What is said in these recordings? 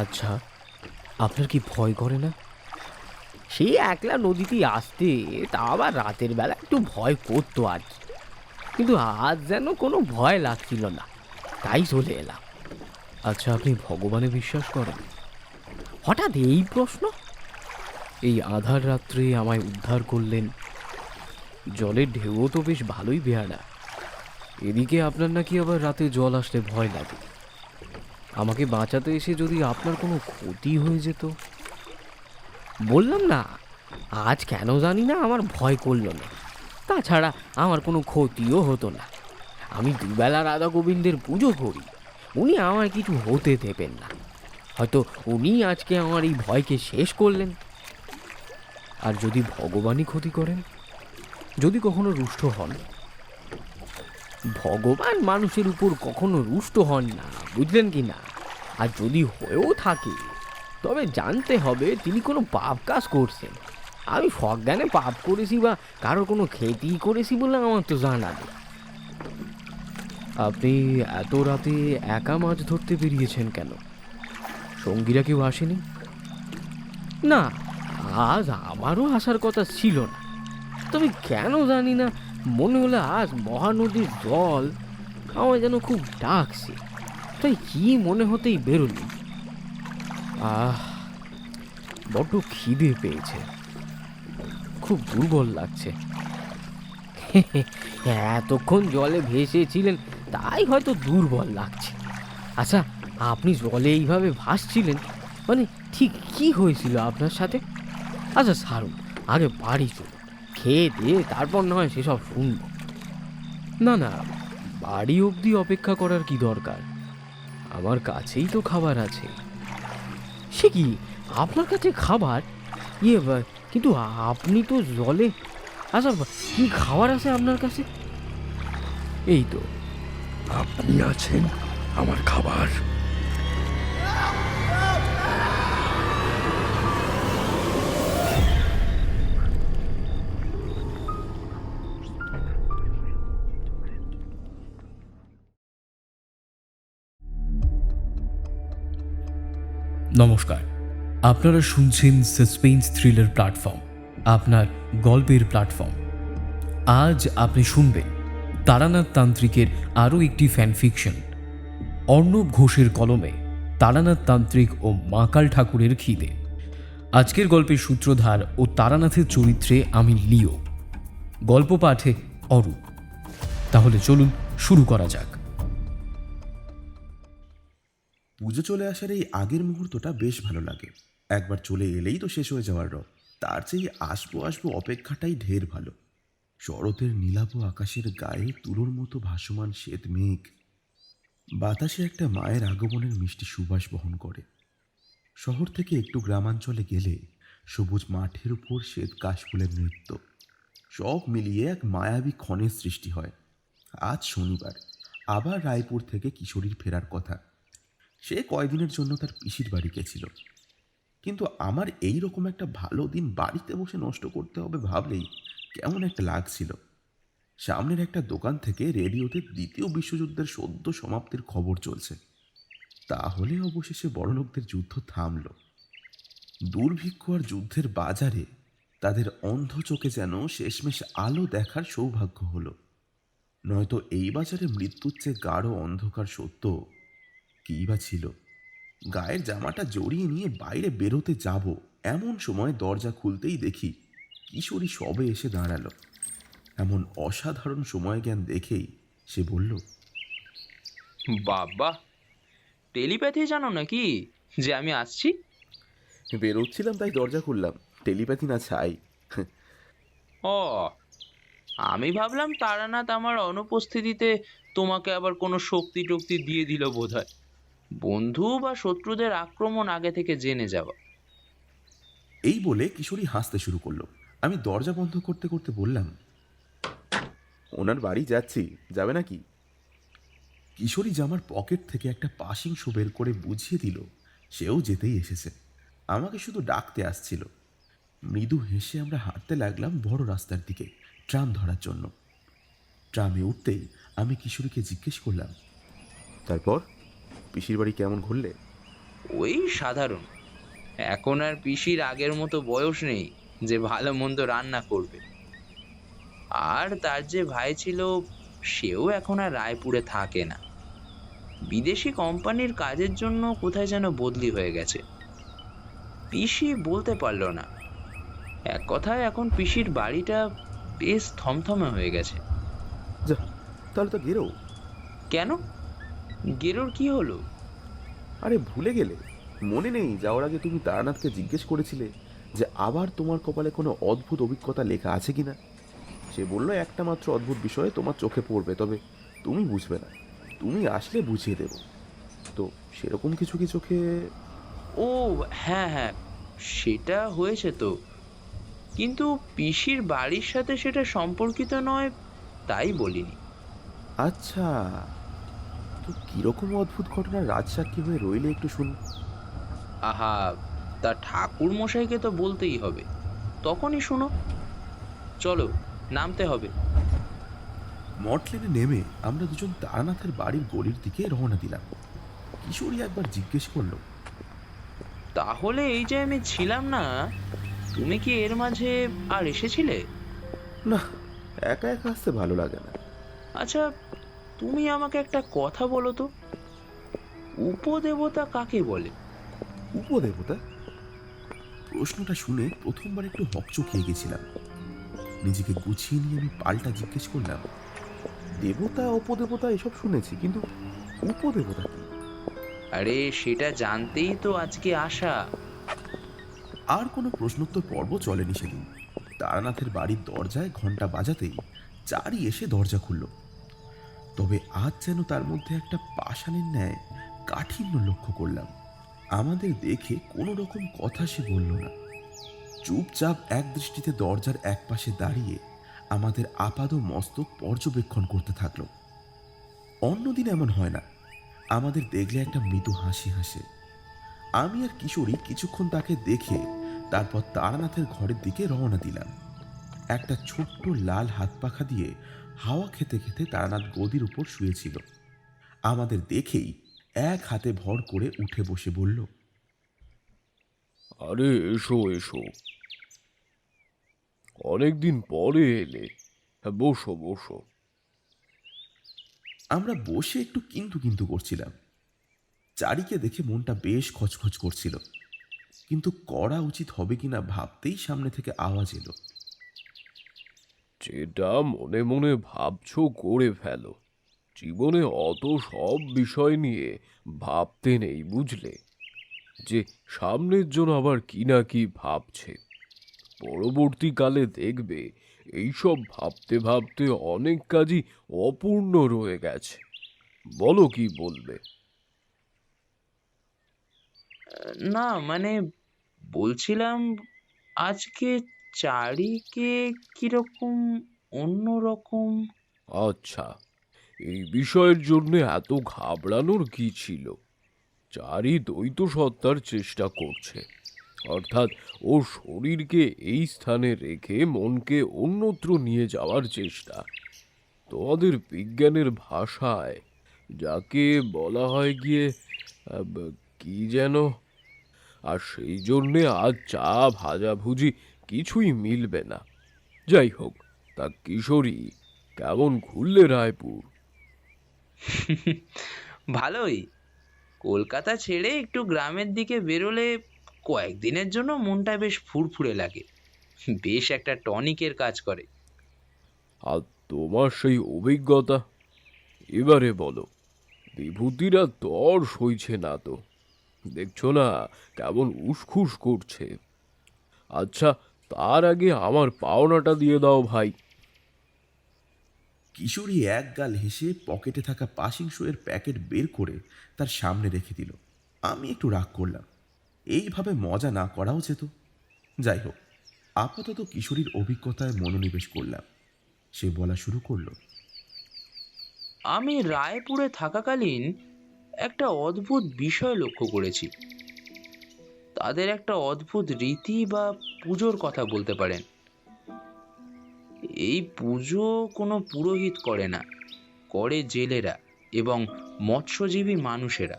আচ্ছা, আপনার কি ভয় করে না? সেই একলা নদীতে আসতে তা আবার রাতের বেলা একটু ভয় করতো আজ, কিন্তু আজ যেন কোনো ভয় লাগছিল না, তাই চলে এলাম। আচ্ছা, আপনি ভগবানে বিশ্বাস করেন? হঠাৎ এই প্রশ্ন? এই আধার রাত্রে আমায় উদ্ধার করলেন। জলের ঢেউও তো বেশ ভালোই বেয়ারা। এদিকে আপনার নাকি আবার রাতে জল আসলে ভয় লাগে। আমাকে বাঁচাতে এসে যদি আপনার কোনো ক্ষতি হয়ে যেত? বললাম না, আজ কেন জানি না আমার ভয় করলো না। তাছাড়া আমার কোনো ক্ষতিও হতো না। আমি দুবেলা রাধা গোবিন্দের পুজো করি, উনি আমার কিছু হতে দেবেন না। হয়তো উনি আজকে আমার এই ভয়কে শেষ করলেন। আর যদি ভগবানই ক্ষতি করেন, যদি কখনো রুষ্ট হন? ভগবান মানুষের উপর কখনো রুষ্ট হন না, বুঝলেন কি না? আর যদি হয়েও থাকে, তবে জানতে হবে তিনি কোনো পাপ কাজ করছেন। আমি সজ্ঞানে পাপ করেছি বা কারোর কোনো ক্ষতি করেছি বলে আমার তো জানা নেই। আপনি এত রাতে একা মাছ ধরতে বেরিয়েছেন কেন? সঙ্গীরা কেউ আসেনি? না, আজ আমারও আসার কথা ছিল না, তবে কেন জানি না মনে হলো আজ মহানদীর জল আমার যেন খুব ডাকছে, তাই কি মনে হতেই বেরোলি। আহ, বড্ড খিদে পেয়েছে, খুব দুর্বল লাগছে। এতক্ষণ জলে ভেসেছিলেন তাই হয়তো দুর্বল লাগছে। আচ্ছা, আপনি জলে এইভাবে ভাসছিলেন, মানে ঠিক কি হয়েছিল আপনার সাথে? আচ্ছা ছাড়ুন, আগে বাড়ি চলুন, খেয়ে দিয়ে তারপর না হয় সেসব শুনবো। না না, বাড়ি অবধি অপেক্ষা করার কি দরকার? আমার কাছেই তো খাবার আছে। সে কি, আপনার কাছে খাবার? কিন্তু আপনি তো জলে। আচ্ছা, কি খাবার আছে আপনার কাছে? এই তো। আপনি আছেন আমার খাবার। নমস্কার, আপনারা শুনছেন সাসপেন্স থ্রিলার প্ল্যাটফর্ম, আপনার গল্পের প্ল্যাটফর্ম। আজ আপনি শুনবেন তারানাথ তান্ত্রিকের আরও একটি ফ্যানফিকশন, অর্ণব ঘোষের কলমে তারানাথ তান্ত্রিক ও মাকাল ঠাকুরের খিদে। আজকের গল্পের সূত্রধার ও তারানাথের চরিত্রে আমি লিও, গল্প পাঠে অরূপ। তাহলে চলুন শুরু করা যাক। পুজো চলে আসার এই আগের মুহূর্তটা বেশ ভালো লাগে। একবার চলে এলেই তো শেষ হয়ে যাওয়ার রব। তার চেয়ে আসবো আসবো অপেক্ষাটাই ঢের ভালো। শরতের নীলাভ আকাশের গায়ে তুলোর মতো ভাসমান শ্বেত মেঘ বাতাসে একটা মায়ের আগমনের মিষ্টি সুবাস বহন করে। শহর থেকে একটু গ্রামাঞ্চলে গেলে সবুজ মাঠের উপর শ্বেত কাশফুলের নৃত্য, সব মিলিয়ে এক মায়াবী ক্ষণের সৃষ্টি হয়। আজ শনিবার, আবার রায়পুর থেকে কিশোরীর ফেরার কথা। সে কয়দিনের জন্য তার পিসির বাড়ি গেছিল, কিন্তু আমার এই রকম একটা ভালো দিন বাড়িতে বসে নষ্ট করতে হবে ভাবলেই কেমন একটা লাগছিল। সামনের একটা দোকান থেকে রেডিওতে দ্বিতীয় বিশ্বযুদ্ধের সদ্য সমাপ্তির খবর চলছে। তাহলে অবশেষে বড়লোকদের যুদ্ধ থামল। দুর্ভিক্ষ আর যুদ্ধের বাজারে তাদের অন্ধ চোখে যেন শেষমেশ আলো দেখার সৌভাগ্য হলো। নয়তো এই বাজারে মৃত্যুর চেয়ে গাঢ় অন্ধকার সত্য কী বা ছিল। গায়ের জামাটা জড়িয়ে নিয়ে বাইরে বেরোতে যাব, এমন সময় দরজা খুলতেই দেখি কিশোরী সবে এসে দাঁড়ালো। এমন অসাধারণ সময় জ্ঞান দেখেই সে বলল, বাবা, টেলিপ্যাথি জানো নাকি যে আমি আসছি? বেরোচ্ছিলাম তাই দরজা খুললাম, টেলিপ্যাথি না ছাই। ও, আমি ভাবলাম তারানাথ আমার অনুপস্থিতিতে তোমাকে আবার কোনো শক্তি টক্তি দিয়ে দিল বোধহয়, বন্ধু বা শত্রুদের আক্রমণ আগে থেকে জেনে যাওয়া। এই বলে কিশোরী হাসতে শুরু করলো। আমি দরজা বন্ধ করতে করতে বললাম, ওনার বাড়ি যাচ্ছি, যাবে নাকি? কিশোরী জামার পকেট থেকে একটা পাসিং শো বের করে বুঝিয়ে দিল সেও যেতেই এসেছে, আমাকে শুধু ডাকতে আসছিল। মৃদু হেসে আমরা হাঁটতে লাগলাম বড় রাস্তার দিকে ট্রাম ধরার জন্য। ট্রামে উঠতেই আমি কিশোরীকে জিজ্ঞেস করলাম, তারপর পিসির বাড়ি কেমন ঘুরলে? ওই সাধারণ। এখন আর পিসির আগের মতো বয়স নেই যে ভালো মন্দ রান্না করবে। আর তার যে ভাই ছিল, সেও এখন আর রায়পুরে থাকে না, বিদেশি কোম্পানির কাজের জন্য কোথায় যেন বদলি হয়ে গেছে। পিসি বলতে পারলো না। এক কথায় এখন পিসির বাড়িটা বেশ থমথমে হয়ে গেছে। যা, তাহলে তো গেরো। কেন? গেরোর কি হলো? আরে ভুলে গেলে? মনে নেই যাওয়ার আগে তুমি তারানাথকে জিজ্ঞেস করেছিলে যে আবার তোমার কপালে কোনো অদ্ভুত অভিজ্ঞতা লেখা আছে কিনা? সে বলল একটা মাত্র অদ্ভুত বিষয়ে তোমার চোখে পড়বে, তবে তুমি বুঝবে না, তুমি আসলে বুঝিয়ে দেব। তো সেরকম কিছু কি চোখে? ও হ্যাঁ হ্যাঁ, সেটা হয়েছে তো, কিন্তু পিসির বাড়ির সাথে সেটা সম্পর্কিত নয়, তাই বলিনি। আচ্ছা, তো কিরকম অদ্ভুত ঘটনার রাজসাক্ষী হয়ে রইলে একটু শুনি। আহা, তা ঠাকুর মশাইকে তো বলতেই হবে, তখনই শুনো। চলো, নামতে হবে। মটলেনে নেমে আমরা দুজন তারানাথের বাড়ির গলির দিকে রওনা দিলাম। কিশোরী একবার জিজ্ঞেস করলো, তাহলে এই যে আমি ছিলাম না, তুমি কি এর মাঝে আর এসেছিলে? না, একা একা আসতে ভালো লাগে না। আচ্ছা, তুমি আমাকে একটা কথা বলো তো, উপদেবতা কাকে বলে? উপদেবতা? প্রশ্নটা শুনে প্রথমবার একটু হকচকিয়ে গেছিলাম। নিজেকে গুছিয়ে নিয়ে আমি পাল্টা জিজ্ঞেস করলাম, দেবতা উপদেবতা এসব শুনেছি, কিন্তু উপদেবতা কি? আরে সেটা জানতেই তো আজকে আসা। আর কোনো প্রশ্নোত্তর পর্ব চলেনি সেদিন। তারানাথের বাড়ির দরজায় ঘন্টা বাজাতেই চারি এসে দরজা খুলল। তবে আজ যেন তার মধ্যে একটা পাষাণের ন্যায় কাঠিন্য লক্ষ্য করলাম। আমাদের দেখে কোনো রকম কথা সে বলল না, চুপচাপ এক দৃষ্টিতে দরজার একপাশে দাঁড়িয়ে আমাদের আপাদ মস্তক পর্যবেক্ষণ করতে থাকলো। অন্যদিন এমন হয় না, আমাদের দেখলে একটা মৃদু হাসি হাসে। আমি আর কিশোরী কিছুক্ষণ তাকে দেখে তারপর তারানাথের ঘরের দিকে রওনা দিলাম। একটা ছোট্ট লাল হাত পাখা দিয়ে হাওয়া খেতে খেতে তারানাথ গদির উপর শুয়েছিল। আমাদের দেখেই এক হাতে ভর করে উঠে বসে বলল, আরে এসো এসো, অনেকদিন পরে এলে। হ্যাঁ, বসো বসো। আমরা বসে একটু কিন্তু কিন্তু করছিলাম। চারিকে দেখে মনটা বেশ খচখচ করছিল, কিন্তু করা উচিত হবে কিনা ভাবতেই সামনে থেকে আওয়াজ এলো। যেটা মনে মনে ভাবছো করে ফেলো, জীবনে অত সব বিষয় নিয়ে ভাবতে নেই, বুঝলে? যে সামনের জন্য আবার কি না কি ভাবছে, পরবর্তীকালে দেখবে এইসব ভাবতে ভাবতে অনেক কাজই অপূর্ণ রয়ে গেছে। বলো, কি বলবে? না মানে, বলছিলাম আজকে চারিকে কিরকম অন্যরকম। আচ্ছা, এই বিষয়ের জন্য এত ঘাবড়ানোর কি ছিল? চারই দ্বৈত সত্তার চেষ্টা করছে, অর্থাৎ ও শরীরকে এই স্থানে রেখে মনকে অন্যত্র নিয়ে যাওয়ার চেষ্টা। তোমাদের বিজ্ঞানের ভাষায় যাকে বলা হয় গিয়ে কি যেন, আর সেই জন্যে আজ চা ভাজাভুজি কিছুই মিলবে না। যাই হোক, তা কিশোরী, কেমন ঘুরলে রায়পুর? ভালোই। কলকাতা ছেড়ে একটু গ্রামের দিকে বেরোলে কয়েকদিনের জন্য মনটা বেশ ফুরফুরে লাগে, বেশ একটা টনিকের কাজ করে। আর তোমার সেই অভিজ্ঞতা এবারে বলো। বিভূতিরা তর সইছে না তো, দেখছো না কেমন উসখুস করছে। আচ্ছা, তার আগে আমার পাওনাটা দিয়ে দাও ভাই। কিশোরী এক গাল হেসে পকেটে থাকা পাসিং শোয়ের প্যাকেট বের করে তার সামনে রেখে দিল। আমি একটু রাগ করলাম, এইভাবে মজা না করাও যেত। যাই হোক, আপাতত কিশোরীর অভিজ্ঞতায় মনোনিবেশ করলাম। সে বলা শুরু করলো, আমি রায়পুরে থাকাকালীন একটা অদ্ভুত বিষয় লক্ষ্য করেছি। তাদের একটা অদ্ভুত রীতি বা পুজোর কথা বলতে পারেন। এই পুজো কোনো পুরোহিত করে না, করে জেলেরা এবং মৎস্যজীবী মানুষেরা।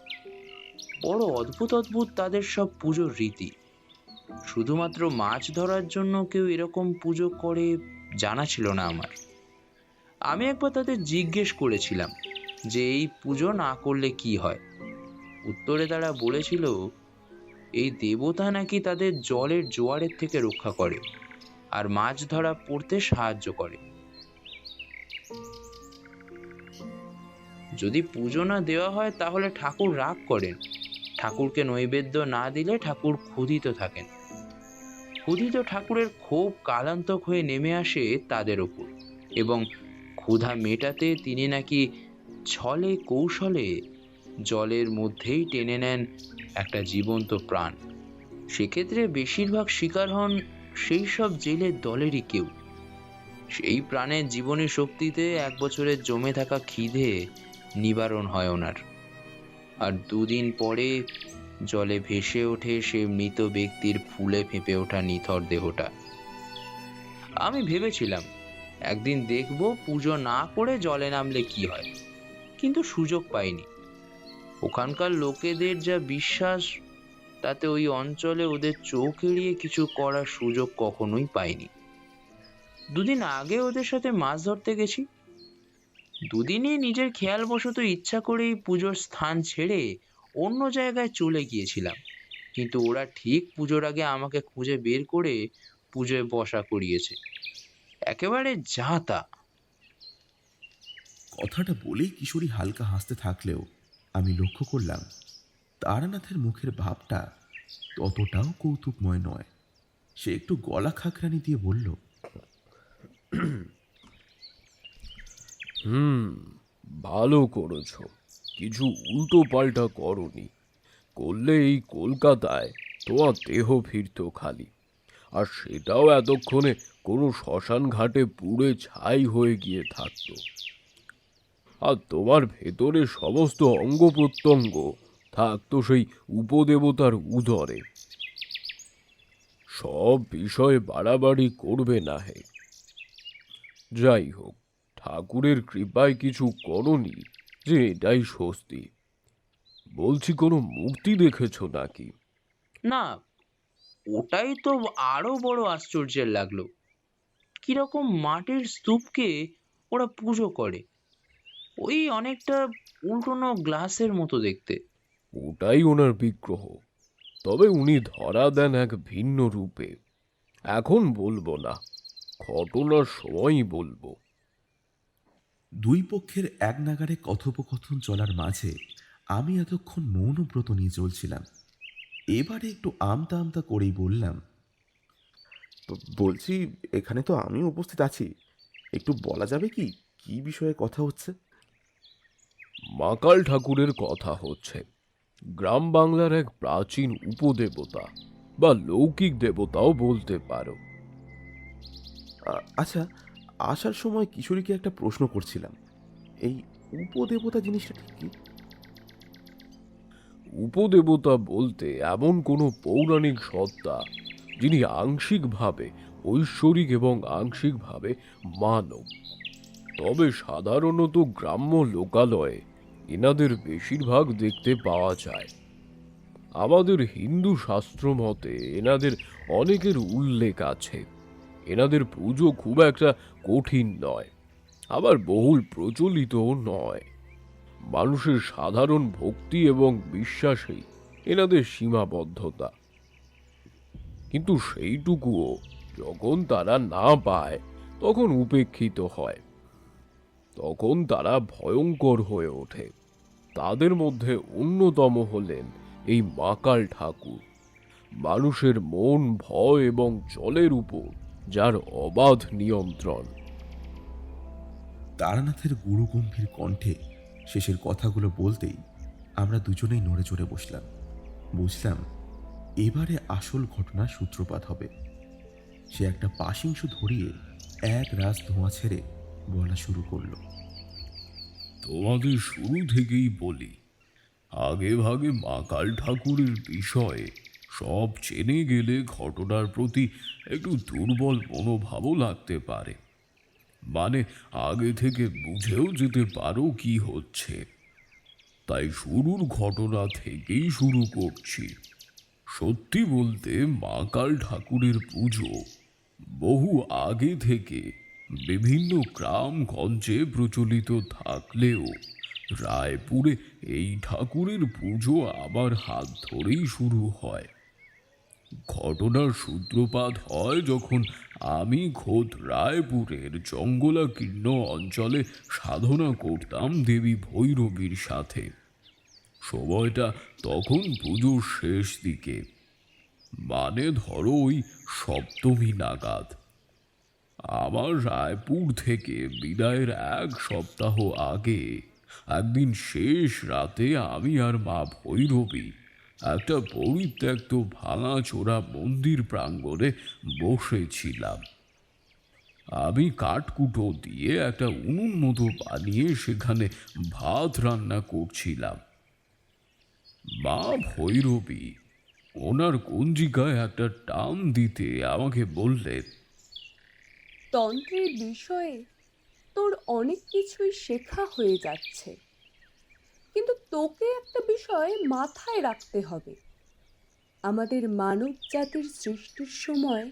বড় অদ্ভুত অদ্ভুত তাদের সব পুজোর রীতি। শুধুমাত্র মাছ ধরার জন্য কেউ এরকম পুজো করে জানা ছিল না আমার। আমি একবার তাদের জিজ্ঞেস করেছিলাম যে এই পুজো না করলে কি হয়। উত্তরে তারা বলেছিল এই দেবতা নাকি তাদের জলের জোয়ারের থেকে রক্ষা করে আর মাছ ধরা পড়তে সাহায্য করে। যদি পুজো না দেওয়া হয় তাহলে ঠাকুর রাগ করেন। ঠাকুরকে নৈবেদ্য না দিলে ঠাকুর ক্ষুধিত থাকেন। ক্ষুধিত ঠাকুরের ক্ষোভ কালান্তক হয়ে নেমে আসে তাদের ওপর এবং ক্ষুধা মেটাতে তিনি নাকি ছলে কৌশলে জলের মধ্যেই টেনে নেন একটা জীবন্ত প্রাণ। সেক্ষেত্রে বেশিরভাগ শিকার হন সেই সব জেলের দলেরই কেউ। সেই প্রাণের জীবনী শক্তিতে 1 বছরের জমে থাকা খিদে নিবারণ হয় ওনার। আর 2 দিন পরে জলে ভেসে ওঠে সে মৃত ব্যক্তির ফুলে ফেঁপে ওঠা নিথর দেহটা। আমি ভেবেছিলাম একদিন দেখব পুজো না করে জলে নামলে কি হয়, কিন্তু সুযোগ পাইনি। ওখানকার লোকেদের যা বিশ্বাস তাতে ওই অঞ্চলে ওদের চোখ এড়িয়ে কিছু করার সুযোগ কখনোই পাইনি। 2 দিন আগে ওদের সাথে মাছ ধরতে গেছি। 2 দিনই নিজের খেয়ালবশত ইচ্ছা করেই পুজোর স্থান ছেড়ে অন্য জায়গায় চলে গিয়েছিলাম, কিন্তু ওরা ঠিক পুজোর আগে আমাকে খুঁজে বের করে পুজোয় বসা করিয়েছে। একেবারে যা তা। কথাটা বলেই কিশোরী হালকা হাসতে থাকলেও আমি লক্ষ্য করলাম তারানাথের মুখের ভাবটা ততটাও কৌতুকময় নয়। সে একটু গলা খাকরানি দিয়ে বলল, ভালো করেছো, কিছু উল্টো পাল্টা করনি। করলে এই কলকাতায় তোমার দেহ ফিরতো খালি, আর সেটাও এতক্ষণে কোনো শ্মশান ঘাটে পুড়ে ছাই হয়ে গিয়ে থাকতো। আর তোমার ভেতরে সমস্ত অঙ্গ প্রত্যঙ্গ থাকতো সেই উপদেবতার উদরে। সব বিষয়ে বাড়াবাড়ি করবে না হে। যাই হোক, ঠাকুরের কৃপায় কিছু করনি যে এটাই স্বস্তি। বলছি, কোনো মূর্তি দেখেছো নাকি? না, ওটাই তো আরো বড় আশ্চর্যের লাগলো। কিরকম মাটির স্তূপকে ওরা পুজো করে, ওই অনেকটা উল্টোনো গ্লাসের মতো দেখতে। ওটাই ওনার বিগ্রহ, তবে উনি ধরা দেন এক ভিন্ন রূপে। এখন বলবো না, ঘটনার সময়ই বলবো। 2 পক্ষের এক নাগাড়ে কথোপকথন চলার মাঝে আমি এতক্ষণ মৌনব্রত নিয়ে চলছিলাম। এবারে একটু আমতা আমতা করেই বললাম, বলছি, এখানে তো আমি উপস্থিত আছি, একটু বলা যাবে কি কি বিষয়ে কথা হচ্ছে? মাকাল ঠাকুরের কথা হচ্ছে। গ্রাম বাংলার এক প্রাচীন উপদেবতা বা লৌকিক দেবতাও বলতে পারো। আচ্ছা, আসার সময় কিশোরীকে একটা প্রশ্ন করছিলাম, এই উপদেবতা জিনিসটা ঠিক কি? উপদেবতা বলতে এমন কোনো পৌরাণিক সত্তা যিনি আংশিকভাবে ঐশ্বরিক এবং আংশিকভাবে মানব। তবে সাধারণত গ্রাম্য লোকালয়ে এনাদের বেশিরভাগ দেখতে পাওয়া যায়। আমাদের হিন্দু শাস্ত্র মতে এনাদের অনেকের উল্লেখ আছে। এনাদের পুজো খুব একটা কঠিন নয়, আবার বহুল প্রচলিতও নয়। মানুষের সাধারণ ভক্তি এবং বিশ্বাসেই এনাদের সীমাবদ্ধতা। কিন্তু সেইটুকুও যখন তারা না পায় তখন উপেক্ষিত হয়, তখন তারা ভয়ঙ্কর হয়ে ওঠে। তাদের মধ্যে অন্যতম হলেন এই মাকাল ঠাকুর, মানুষের মন, ভয় এবং জলের উপর যার অবাধ নিয়ন্ত্রণ। তারানাথের গুরুগম্ভীর কণ্ঠে শেষের কথাগুলো বলতেই আমরা দুজনেই নড়ে চড়ে বসলাম। বুঝলাম এবারে আসল ঘটনার সূত্রপাত হবে। সে একটা পাশিংশ ধরিয়ে এক রাস ধোঁয়া ছেড়ে বলা শুরু করলো, তোমাদের শুরু থেকেই বলি, আগে ভাগে মাকাল ঠাকুরের বিষয়ে সব জেনে গেলে ঘটনার প্রতি একটু দুর্বল মনোভাবও লাগতে পারে। মানে আগে থেকে বুঝেও যেতে পারো কি হচ্ছে। তাই শুরুর ঘটনা থেকেই শুরু করছি। সত্যি বলতে মা কাল ঠাকুরের পুজো বহু আগে থেকে বিভিন্ন গ্রামগঞ্জে প্রচলিত থাকলেও রায়পুরে এই ঠাকুরের পুজো আমার হাত ধরেই শুরু হয়। ঘটনার সূত্রপাত হয় যখন আমি খোদ রায়পুরের জঙ্গলাকীর্ণ অঞ্চলে সাধনা করতাম দেবী ভৈরবীর সাথে। সময়টা তখন পুজোর শেষ দিকে, মানে ধরো ওই সপ্তমী নাগাদ। আমার রায়পুর থেকে বিদায়ের 1 সপ্তাহ আগে একদিন শেষ রাতে আমি আর মা ভৈরবী একটা পরিত্যক্ত ভাঙাচোরা মন্দির প্রাঙ্গণে বসেছিলাম। আমি কাঠকুটো দিয়ে একটা উনুন মতো বানিয়ে সেখানে ভাত রান্না করছিলাম। মা ভৈরবী ওনার কঞ্জিকায় একটা টান দিতে আমাকে বললেন, তন্ত্রের বিষয়ে তোর অনেক কিছুই শেখা হয়ে যাচ্ছে, কিন্তু তোকে একটা বিষয় মাথায় রাখতে হবে। আমাদের মানব জাতির সৃষ্টির সময়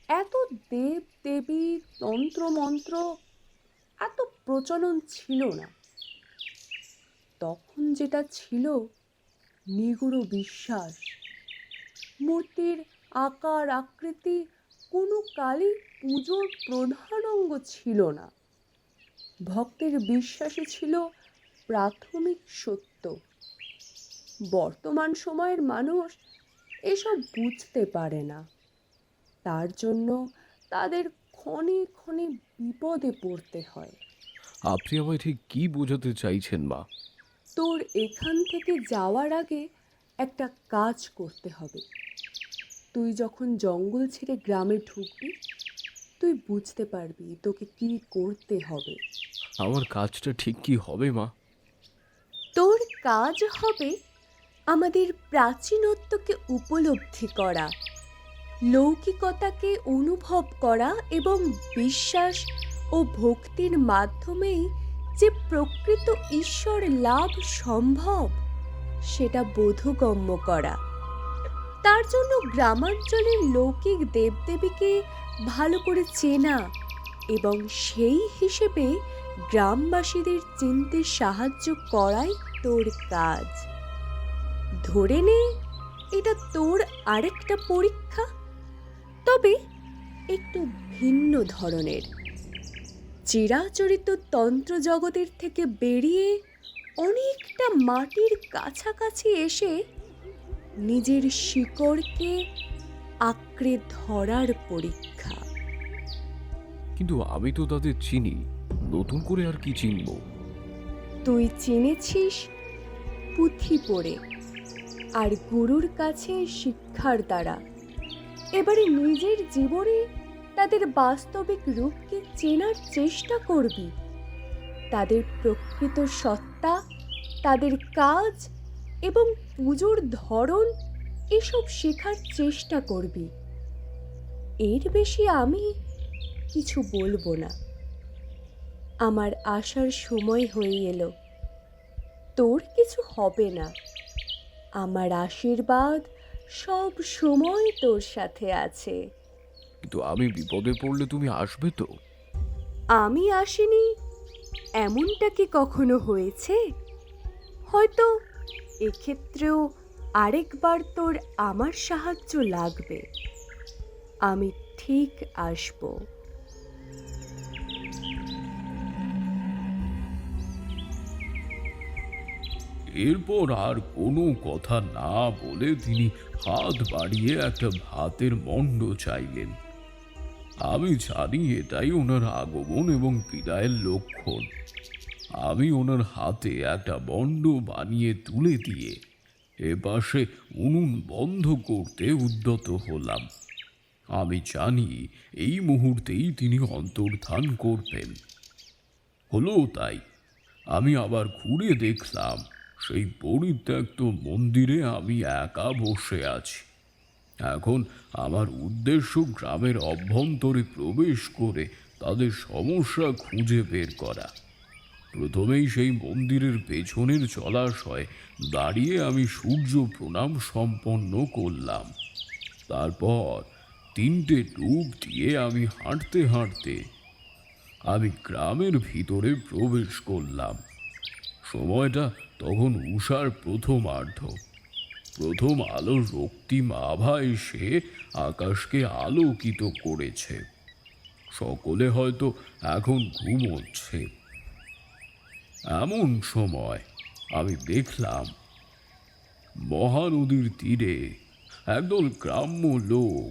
এত দেব দেবী তন্ত্রমন্ত্র এত প্রচলন ছিল না। তখন যেটা ছিল নিগুড় বিশ্বাস, মূর্তির আকার আকৃতি কোনো কালই পুজোর প্রধান অঙ্গ ছিল না। ভক্তের বিশ্বাসে ছিল প্রাথমিক সত্য। বর্তমান সময়ের মানুষ এসব বুঝতে পারে না, তার জন্য তাদের ক্ষণে ক্ষণে বিপদে পড়তে হয়। আপনি আমায় ঠিক কি বোঝাতে চাইছেন মা? তোর এখান থেকে যাওয়ার আগে একটা কাজ করতে হবে। তুই যখন জঙ্গল ছেড়ে গ্রামে ঢুকবি, তুই বুঝতে পারবি তোকে কি করতে হবে। আমার কাজটা ঠিক কি হবে মা? তোর কাজ হবে আমাদের প্রাচীনত্বকে উপলব্ধি করা, লৌকিকতাকে অনুভব করা এবং বিশ্বাস ও ভক্তির মাধ্যমেই যে প্রকৃত ঈশ্বর লাভ সম্ভব সেটা বোধগম্য করা। তার জন্য গ্রামাঞ্চলের লৌকিক দেবদেবীকে ভালো করে চেনা এবং সেই হিসেবে গ্রামবাসীদের চিনতে সাহায্য করাই তোর কাজ। ধরে নে এটা তোর আরেকটা পরীক্ষা, তবে একটু ভিন্ন ধরনের। চিরাচরিত তন্ত্র জগতের থেকে বেরিয়ে অনেকটা মাটির কাছাকাছি এসে নিজের শিকড়কে আঁকড়ে ধরার পরীক্ষা। কিন্তু আমি তো তাদের চিনি, নতুন করে আর কি চিনব? তুই চিনেছিস পুঁথি পড়ে আর গুরুর কাছে শিক্ষার দ্বারা। এবারে নিজের জীবনে তাদের বাস্তবিক রূপকে চেনার চেষ্টা করবি, তাদের প্রকৃত সত্তা, তাদের কাজ এবং পুজোর ধরন এসব শেখার চেষ্টা করবি। এর বেশি আমি কিছু বলবো না। আমার আসার সময় হয়ে এলো। তোর কিছু হবে না। আমার আশীর্বাদ সব সময় তোর সাথে আছে। কিন্তু আমি বিপদে পড়লে তুমি আসবে তো? আমি আসিনি এমনটা কি কখনো হয়েছে? হয়তো এক্ষেত্রেও আরেকবার তোর আমার সাহায্য লাগবে। আমি ঠিক আসবো। এরপর আর কোনো কথা না বলে তিনি হাত বাড়িয়ে একটা ভাতের মণ্ড চাইলেন। আমি জানি এটাই ওনার আগমন এবং বিদায়ের লক্ষণ। আমি ওনার হাতে একটা মণ্ড বানিয়ে তুলে দিয়ে এপাশে উনুন বন্ধ করতে উদ্যত হলাম। আমি জানি এই মুহূর্তেই তিনি অন্তর্ধান করবেন। হলো তাই। আমি আবার ঘুরে দেখলাম সেই পরিত্যক্ত মন্দিরে আমি একা বসে আছি। এখন আমার উদ্দেশ্য গ্রামের অভ্যন্তরে প্রবেশ করে তাদের সমস্যা খুঁজে বের করা। প্রথমেই সেই মন্দিরের পেছনের জলাশয় দাঁড়িয়ে আমি সূর্য প্রণাম সম্পন্ন করলাম। তারপর 3টে ডুব দিয়ে আমি হাঁটতে হাঁটতে আমি গ্রামের ভিতরে প্রবেশ করলাম। সময়টা তখন উষার প্রথমার্ধ। প্রথম আলোর রক্তিম আভা এসে আকাশকে আলোকিত করেছে। সকলে হয়তো এখন ঘুমোচ্ছে। এমন সময় আমি দেখলাম মহানদীর তীরে একদল গ্রাম্য লোক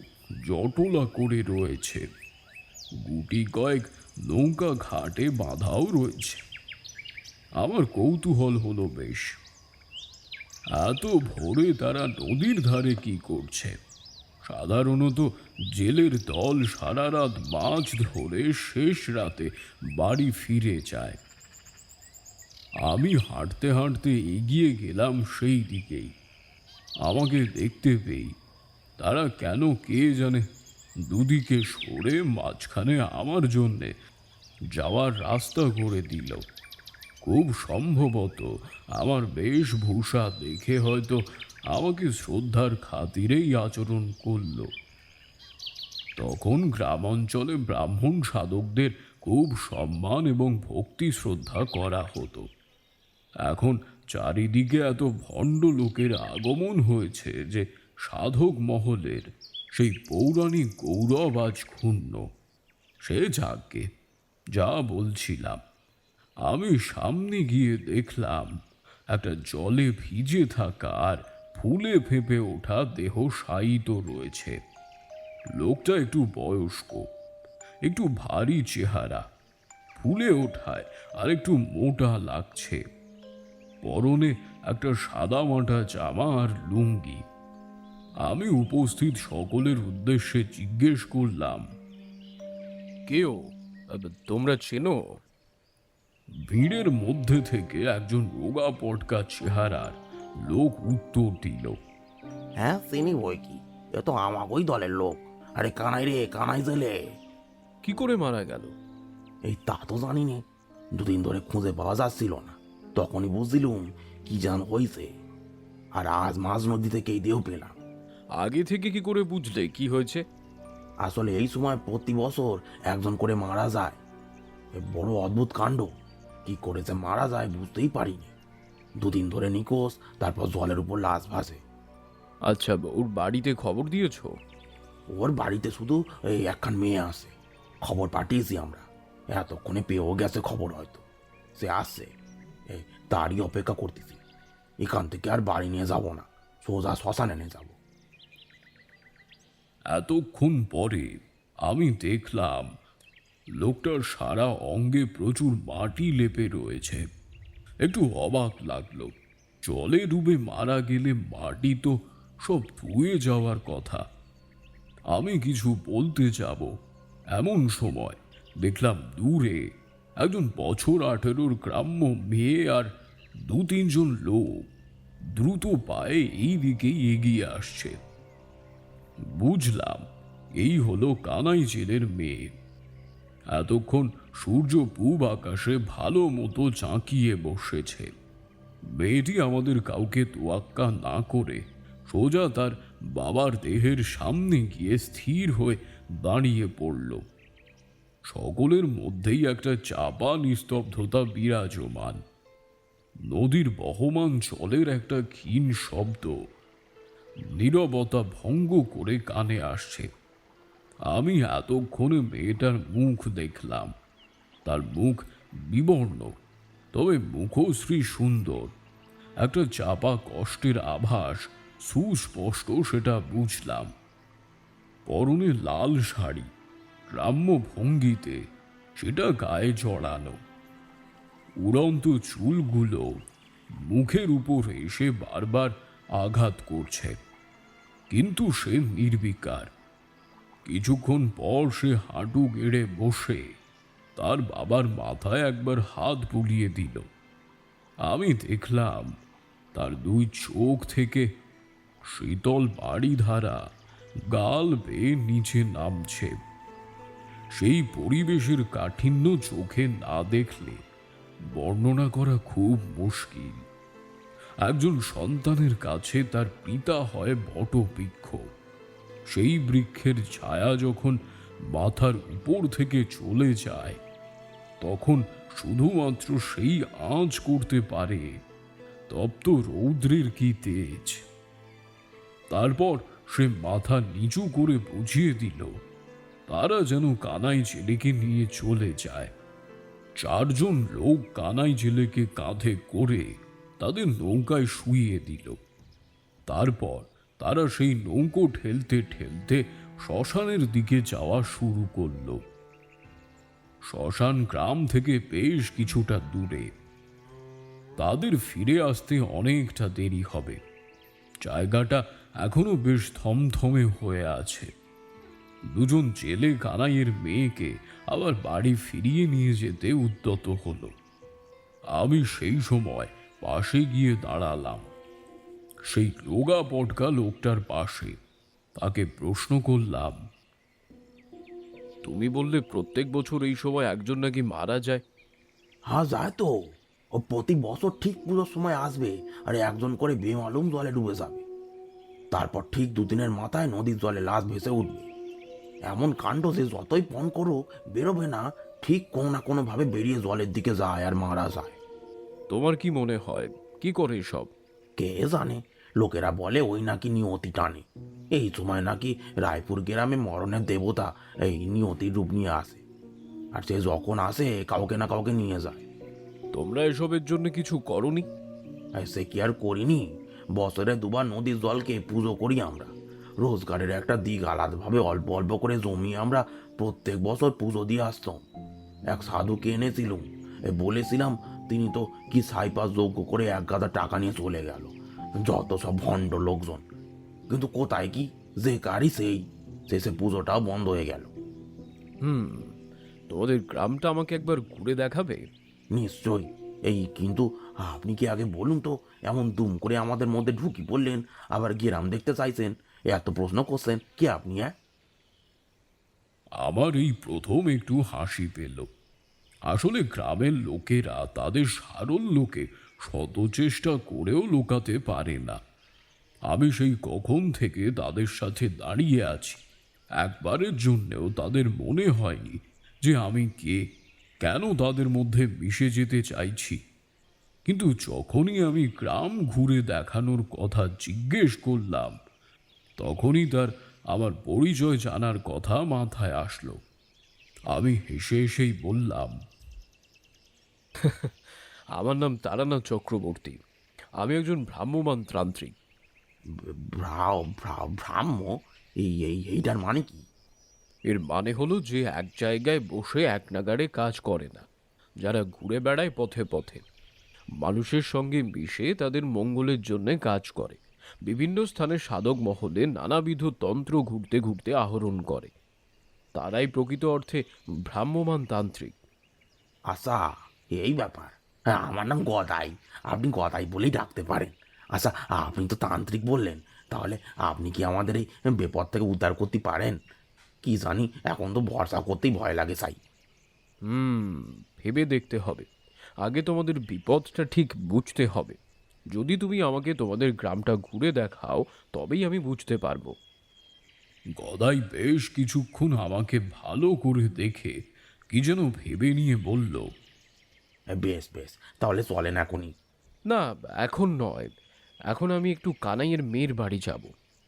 জটলা করে রয়েছে। গুটি কয়েক নৌকা ঘাটে বাঁধাও রয়েছে। আমার কৌতূহল হলো বেশ, এত ভোরে তারা নদীর ধারে কি করছে? সাধারণত জেলের দল সারা রাত মাছ ধরে শেষ রাতে বাড়ি ফিরে যায়। আমি হাঁটতে হাঁটতে এগিয়ে গেলাম সেই দিকেই। আমাকে দেখতে পেয়ে তারা কেন কে জানে দুদিকে সরে মাঝখানে আমার জন্যে যাওয়ার রাস্তা করে দিল। খুব সম্ভবত আমার বেশভূষা দেখে হয়তো আমাকে শ্রদ্ধার খাতিরেই আচরণ করল। তখন গ্রামাঞ্চলে ব্রাহ্মণ সাধকদের খুব সম্মান এবং ভক্তি শ্রদ্ধা করা হতো। এখন চারিদিকে এত ভণ্ড লোকের আগমন হয়েছে যে সাধক মহলের সেই পৌরাণিক গৌরব আজ ক্ষুণ্ণ। সে যাকে যা বলছিলাম, আমি সামনে গিয়ে দেখলাম একটা জলে ভিজে থাকা আর ফুলে ফেঁপে ওঠা দেহ শায়িত রয়েছে। লোকটা একটু বয়স্ক, একটু ভারী চেহারা, ফুলে ওঠায় আর একটু মোটা লাগছে। পরনে একটা সাদামাটা জামা আর লুঙ্গি। আমি উপস্থিত সকলের উদ্দেশ্যে জিজ্ঞেস করলাম, কেউ তোমরা চেনো? ভিড়ের মধ্যে থেকে একজন রোগা পটকা চেহারার লোক উত্তর দিল, হ্যাঁ চিনি বই কি, এ তো আমাগোই দলের লোক। আরে কানাই রে, কানাই জেলে। কি করে মারা গেল? এই তা তো জানি নে, 2 দিন ধরে খুঁজে পাওয়া যাচ্ছিল না। তখনই বুঝদিলুম কি জান হয়েছে। আর আজ মাঝ নদী থেকে এই দেহ পেলাম। আগে থেকে কি করে বুঝলে কি হয়েছে? আসলে এই সময় প্রতি বছর একজন করে মারা যায়। এ বড় অদ্ভুত কাণ্ড। কি করেছে মারা যায় বুঝতেই পারিনি। 2 দিন ধরে নিখোঁজ, তারপর জলের উপর লাশ ভাসে। আচ্ছা, ওর বাড়িতে খবর দিয়েছো? ওর বাড়িতে শুধু এই একখান মেয়ে আসে। খবর পাঠিয়েছি আমরা। এতক্ষণে পেয়েও গেছে খবর হয়তো। সে আসছে, এই তারই অপেক্ষা করতেছি। এখান থেকে আর বাড়ি নিয়ে যাব না, সোজা শ্মশানে নিয়ে যাব। এতক্ষণ পরে আমি দেখলাম লোকটার সারা অঙ্গে প্রচুর মাটি লেপে রয়েছে। একটু অবাক লাগলো। জলে ডুবে মারা গেলে মাটি তো সব ধুয়ে যাওয়ার কথা। আমি কিছু বলতে যাব, এমন সময় দেখলাম দূরে একজন বছর 18 গ্রাম্য মেয়ে আর 2-3 জন লোক দ্রুত পায়ে এই দিকেই এগিয়ে আসছে। বুঝলাম এই হলো কানাই জেলের মেয়ে। এতক্ষণ সূর্য পূব আকাশে ভালো মতো চাঁকিয়ে বসেছে। মেয়েটি আমাদের কাউকে তোয়াক্কা না করে সোজা তার বাবার দেহের সামনে গিয়ে স্থির হয়ে দাঁড়িয়ে পড়ল। সকলের মধ্যেই একটা চাপা নিস্তব্ধতা বিরাজমান। নদীর বহমান জলের একটা ক্ষীণ শব্দ নীরবতা ভঙ্গ করে কানে আসছে। আমি এতক্ষণে মেয়েটার মুখ দেখলাম। তার মুখ বিবর্ণ, তবে মুখশ্রী সুন্দর। একটা চাপা কষ্টের আভাস সুস্পষ্ট, সেটা বুঝলাম। পরনে লাল শাড়ি, গ্রাম্য ভঙ্গিতে সেটা গায়ে জড়ানো। উড়ন্ত চুলগুলো মুখের উপর এসে বারবার আঘাত করছে, কিন্তু সে নির্বিকার। কিছুক্ষণ পর সে হাঁটু গেড়ে বসে তার বাবার মাথায় একবার হাত বুলিয়ে দিল। আমি দেখলাম তার 2 চোখ থেকে শীতল বাড়িধারা গাল বেয়ে নিচে নামছে। সেই পরিবেশের কাঠিন্য চোখে না দেখলে বর্ণনা করা খুব মুশকিল। একজন সন্তানের কাছে তার পিতা হয় বটবৃক্ষ। সেই বৃক্ষের ছায়া যখন মাথার উপর থেকে চলে যায়, তখন শুধুমাত্র সেই আঁচ করতে পারে তপ্ত রৌদ্রের কি তেজ। তারপর সে মাথা নিচু করে বুঝিয়ে দিল তারা যেন কানাই ছেলেকে নিয়ে চলে যায়। 4 জন লোক কানাই ছেলেকে কাঁধে করে তাদের নৌকায় শুইয়ে দিল। তারপর তারা সেই নৌকো ঠেলতে ঠেলতে শ্মশানের দিকে যাওয়া শুরু করলো। শ্মশান গ্রাম থেকে বেশ কিছুটা দূরে। তাদের ফিরে আসতে অনেকটা দেরি হবে। জায়গাটা এখনো বেশ থমথমে হয়ে আছে। 2 জন জেলে কানাইয়ের মেয়েকে আবার বাড়ি ফিরিয়ে নিয়ে যেতে উদ্যত হলো। আমি সেই সময় পাশে গিয়ে দাঁড়ালাম, সেই রোগা পটকা লোকটার পাশে। তাকে প্রশ্ন করলাম, তুমি বললে প্রত্যেক বছর এই সময় একজন নাকি মারা যায়। হ্যাঁ যায় তো। ও প্রতি বছর ঠিক পুজোর সময় আসবে আর একজন করে বেমালুম জলে ডুবে যাবে। তারপর ঠিক 2 দিনের মাথায় নদীর জলে লাশ ভেসে উঠবে। এমন কাণ্ড যে যতই পণ করুক বেরোবে না, ঠিক কোনো না কোনো ভাবে বেরিয়ে জলের দিকে যায় আর মারা যায়। তোমার কি মনে হয় কি করে সব? কে জানে, লোকেরা বলে ওই নাকি নিয়তি টানে। এই সময় নাকি রায়পুর গ্রামে মরণের দেবতা এই নিয়তির রূপ নিয়ে আসে, আর সে যখন আসে কাউকে না কাউকে নিয়ে যায়। তোমরা এসবের জন্য কিছু করনি? আর সে কি আর করিনি? বছরে 2 বার নদীর জলকে পুজো করি আমরা। রোজগারের একটা দিক আলাদাভাবে অল্প অল্প করে জমিয়ে আমরা প্রত্যেক বছর পুজো দিয়ে আসতাম। এক সাধুকে এনেছিলুম, বলেছিলাম, তিনি তো কি সাইপাস যজ্ঞ করে 1 গাদা টাকা নিয়ে চলে গেল। যত সব ভণ্ড লোকজন, কিন্তু কোথায় কি যে কারি সেই শেষে পুজোটাও বন্ধ হয়ে গেল। তোমাদের গ্রামটা আমাকে একবার ঘুরে দেখাবে? নিশ্চয়ই। এই কিন্তু আপনি কি আগে বলুন তো, এমন দুম করে আমাদের মধ্যে ঢুকি পড়লেন, আবার গ্রাম দেখতে চাইছেন, এত প্রশ্ন করছেন কি আপনি? আমার এই প্রথম একটু হাসি পেল। আসলে গ্রামের লোকেরা তাদের সারল্যকে শত চেষ্টা করেও লুকাতে পারে না। আমি সেই কখন থেকে তাদের সাথে দাঁড়িয়ে আছি, একবারের জন্যেও তাদের মনে হয়নি যে আমি কে, কেন তাদের মধ্যে মিশে যেতে চাইছি। কিন্তু যখনই আমি গ্রাম ঘুরে দেখানোর কথা জিজ্ঞেস করলাম, তখনই তার আমার পরিচয় জানার কথা মাথায় আসলো। আমি হেসে হেসেই বললাম, আমার নাম তারানাথ চক্রবর্তী। আমি একজন ভ্রাম্যমাণ তান্ত্রিক। ভ্রাম্য? এইটার মানে কি? এর মানে হলো যে এক জায়গায় বসে এক নাগাড়ে কাজ করে না, যারা ঘুরে বেড়ায় পথে পথে, মানুষের সঙ্গে মিশে তাদের মঙ্গলের জন্য কাজ করে, বিভিন্ন স্থানে সাধক মহলে নানাবিধ তন্ত্র ঘুরতে ঘুরতে আহরণ করে। তারাই প্রকৃত অর্থে ভ্রাম্যমাণ তান্ত্রিক। আচ্ছা, এই ব্যাপার। হ্যাঁ, আমার নাম গদাই, আপনি গদাই বলেই ডাকতে পারেন। আচ্ছা, আপনি তো তান্ত্রিক বললেন, তাহলে আপনি কি আমাদের এই বিপদ থেকে উদ্ধার করতে পারেন? কি জানি, এখন তো ভরসা করতেই ভয় লাগে সাই। ভেবে দেখতে হবে। আগে তোমাদের বিপদটা ঠিক বুঝতে হবে। যদি তুমি আমাকে তোমাদের গ্রামটা ঘুরে দেখাও, তবেই আমি বুঝতে পারবো। গদাই বেশ কিছুক্ষণ আমাকে ভালো করে দেখে কি যেন ভেবে নিয়ে বলল, বেশ বেশ, তাহলে চলেন এখনই। না, এখন নয়। এখন আমি একটু কানাইয়ের মেয়ের বাড়ি যাব।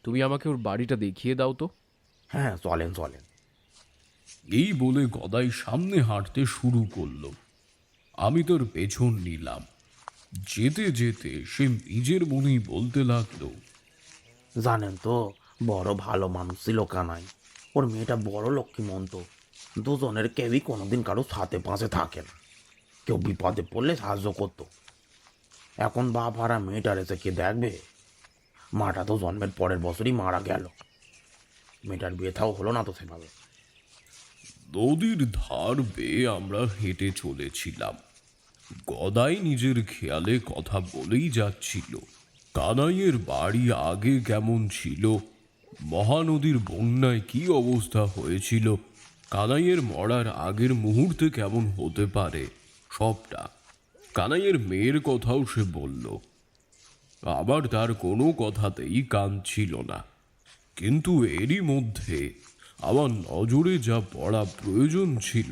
তুমি আমাকে ওর বাড়িটা দেখিয়ে দাও তো। হ্যাঁ, চলেন চলেন। এই বলে গদাই সামনে হাঁটতে শুরু করলো। আমি তোর পেছন নিলাম। যেতে যেতে সে নিজের মনেই বলতে লাগলো, জানেন তো, বড় ভালো মানুষ ছিল কানাই। ওর মেয়েটা বড় লক্ষ্মীমন্ত। 2 জনের কেউই কোনোদিন কারো সাথে পাশে থাকে না। কেউ বিপদে পড়লে সাহায্য করতো। এখন বাপ হারা মেয়েটার এসে কে দেখবে? মাটা তো জন্মের পরের বছরই মারা গেল। মেয়েটার বিয়েটাও হলো না তো সেভাবে। নদীর ধার বেয়ে আমরা হেঁটে চলেছিলাম। গদাই নিজের খেয়ালে কথা বলেই যাচ্ছিল। কানাইয়ের বাড়ি আগে কেমন ছিল, মহানদীর বন্যায় কি অবস্থা হয়েছিল, কানাইয়ের মরার আগের মুহূর্তে কেমন হতে পারে, সবটা কানাইয়ের মেয়ের কথাও সে বলল। আবার তার কোনো কথাতেই কান ছিল না। কিন্তু এরই মধ্যে আমার নজরে যা পড়া প্রয়োজন ছিল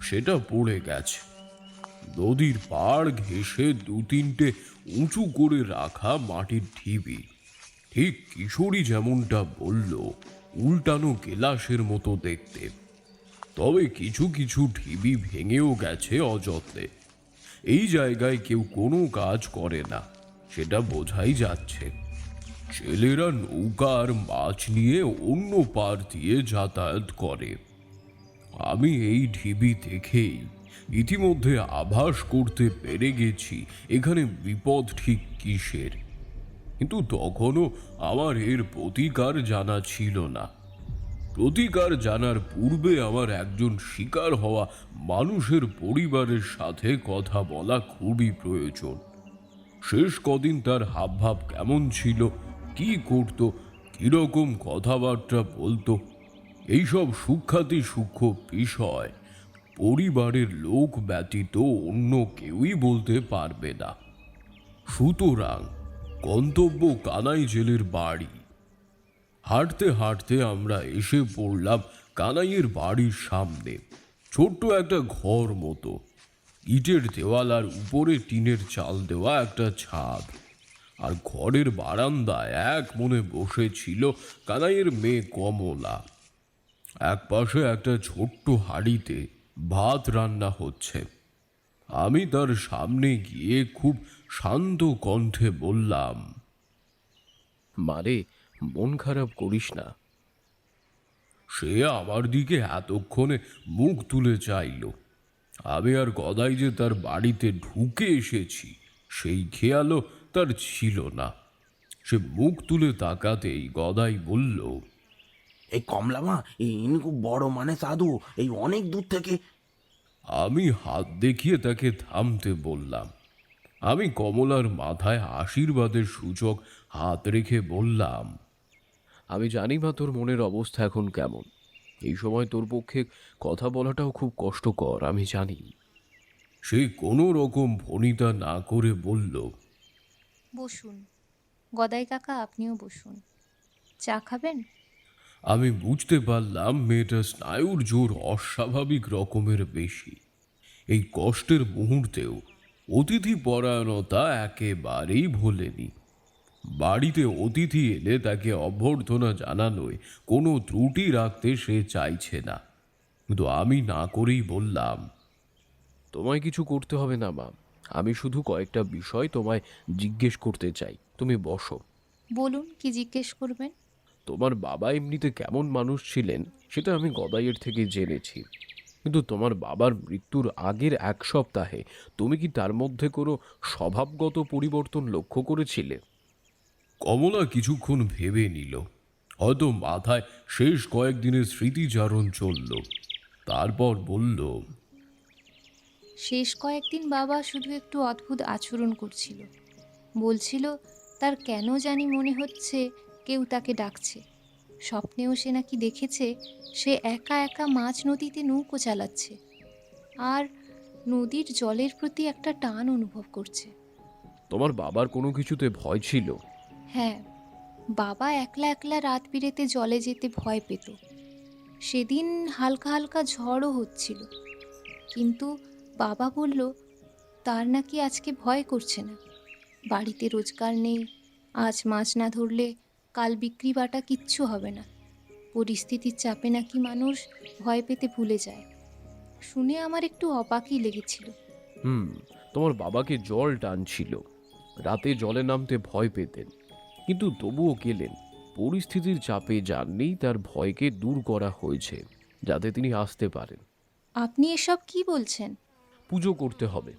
সেটা পড়ে গেছে। নদীর পাড় ঘেঁষে দু তিনটে উঁচু করে রাখা মাটির ঢিবি, ঠিক কিশোরী যেমনটা বলল, উল্টানো গেলাসের মতো দেখতে। তবে কিছু কিছু ঢিবি ভেঙেও গেছে অযত্নে। এই জায়গায় কেউ কোনো কাজ করে না, সেটা বোঝাই যাচ্ছে। ছেলেরা নৌকার মাছ নিয়ে অন্য পার দিয়ে যাতায়াত করে। আমি এই ঢিবি দেখেই ইতিমধ্যে আভাস করতে পেরে গেছি এখানে বিপদ ঠিক কিসের। কিন্তু তখনও আমার এর প্রতিকার জানা ছিল না। প্রতিকার জানার পূর্বে আমার একজন শিকার হওয়া মানুষের পরিবারের সাথে কথা বলা খুবই প্রয়োজন। শেষ কদিন তার হাবভাব কেমন ছিল, কি করত, কিরকম কথাবার্তা বলতো, এইসব সূক্ষ্মাতি সূক্ষ্ম বিষয় পরিবারের লোক ব্যতীত অন্য কেউই বলতে পারবে না। সুতরাং গন্তব্য কানাই জেলের বাড়ি। হাঁটতে হাঁটতে আমরা এসে পড়লাম কানাইয়ের বাড়ির সামনে। ছোট্ট একটা ঘর মতো, ইটের দেওয়াল আর উপরে টিনের চাল দেওয়া একটা ছাদ। আর ঘরের বারান্দায় এক মনে বসেছিল কানাইয়ের মেয়ে কমলা। এক পাশে একটা ছোট্ট হাঁড়িতে ভাত রান্না হচ্ছে। আমি তার সামনে গিয়ে খুব শান্ত কণ্ঠে বললাম, মারে, মন খারাপ করিস না। সে আমার দিকে এতক্ষণে মুখ তুলে চাইল। আমি আর গদাই যে তার বাড়িতে ঢুকে এসেছি সেই খেয়ালও তার ছিল না। সে মুখ তুলে তাকাতেই গদাই বলল, এই কমলামা, ইনি খুব বড় মানে সাধু, এই অনেক দূর থেকে। আমি হাত দেখিয়ে তাকে থামতে বললাম। আমি কমলার মাথায় আশীর্বাদের সূচক হাত রেখে বললাম, আমি জানি মা তোর মনের অবস্থা এখন কেমন। এই সময় তোর পক্ষে কথা বলাটাও খুব কষ্টকর, আমি জানি। সে কোনো রকম ভনিতা না করে বলল, বসুন গদাই কাকা, আপনিও বসুন। চা খাবেন? আমি বুঝতে পারলাম মেয়েটার স্নায়ুর জোর অস্বাভাবিক রকমের বেশি। এই কষ্টের মুহূর্তেও অতিথি পরায়ণতা একেবারেই ভোলেনি। বাড়িতে অতিথি এলে তাকে অভ্যর্থনা জানানোয় কোনো ত্রুটি রাখতে সে চাইছে না। কিন্তু আমি না করেই বললাম, তোমায় কিছু করতে হবে না মা, আমি শুধু কয়েকটা বিষয় তোমায় জিজ্ঞেস করতে চাই। তুমি বসো। বলুন, কি জিজ্ঞেস করবেন? তোমার বাবা এমনিতে কেমন মানুষ ছিলেন সেটা আমি গদাইয়ের থেকে জেনেছি, কিন্তু তোমার বাবার মৃত্যুর আগের এক সপ্তাহে তুমি কি তার মধ্যে কোনো স্বভাবগত পরিবর্তন লক্ষ্য করেছিলে? কমলা কিছুক্ষণ ভেবে নিল। হয়তো মাথায় শেষ কয়েকদিনের স্মৃতিচারণ চলল। তারপর বলল, শেষ কয়েকদিন বাবা শুধু একটু অদ্ভুত আচরণ করছিল। বলছিল তার কেন জানি মনে হচ্ছে কেউ তাকে ডাকছে। স্বপ্নেও সে নাকি দেখেছে সে একা একা মাঝ নদীতে নৌকো চালাচ্ছে আর নদীর জলের প্রতি একটা টান অনুভব করছে। তোমার বাবার কোনো কিছুতে ভয় ছিল? হ্যাঁ, বাবা একলা একলা রাত বিরেতে জলে যেতে ভয় পেত। সেদিন হালকা হালকা ঝড়ও হচ্ছিল, কিন্তু বাবা বলল তার নাকি আজকে ভয় করছে না। বাড়িতে রোজগার নেই, আজ মাছ না ধরলে কাল বিক্রি বাটা কিচ্ছু হবে না। পরিস্থিতির চাপে নাকি মানুষ ভয় পেতে ভুলে যায়। শুনে আমার একটু অবাকই লেগেছিল। তোমার বাবাকে জল টানছিল, রাতে জলে নামতে ভয় পেতেন, কিন্তু তবুও গেলেন। পরিস্থিতির চাপে যাননি, তার ভয়কে দূর করা হয়েছে যাতে তিনি আসতে পারেন। আপনি এসব কি বলছেন? পুজো করতে হবে।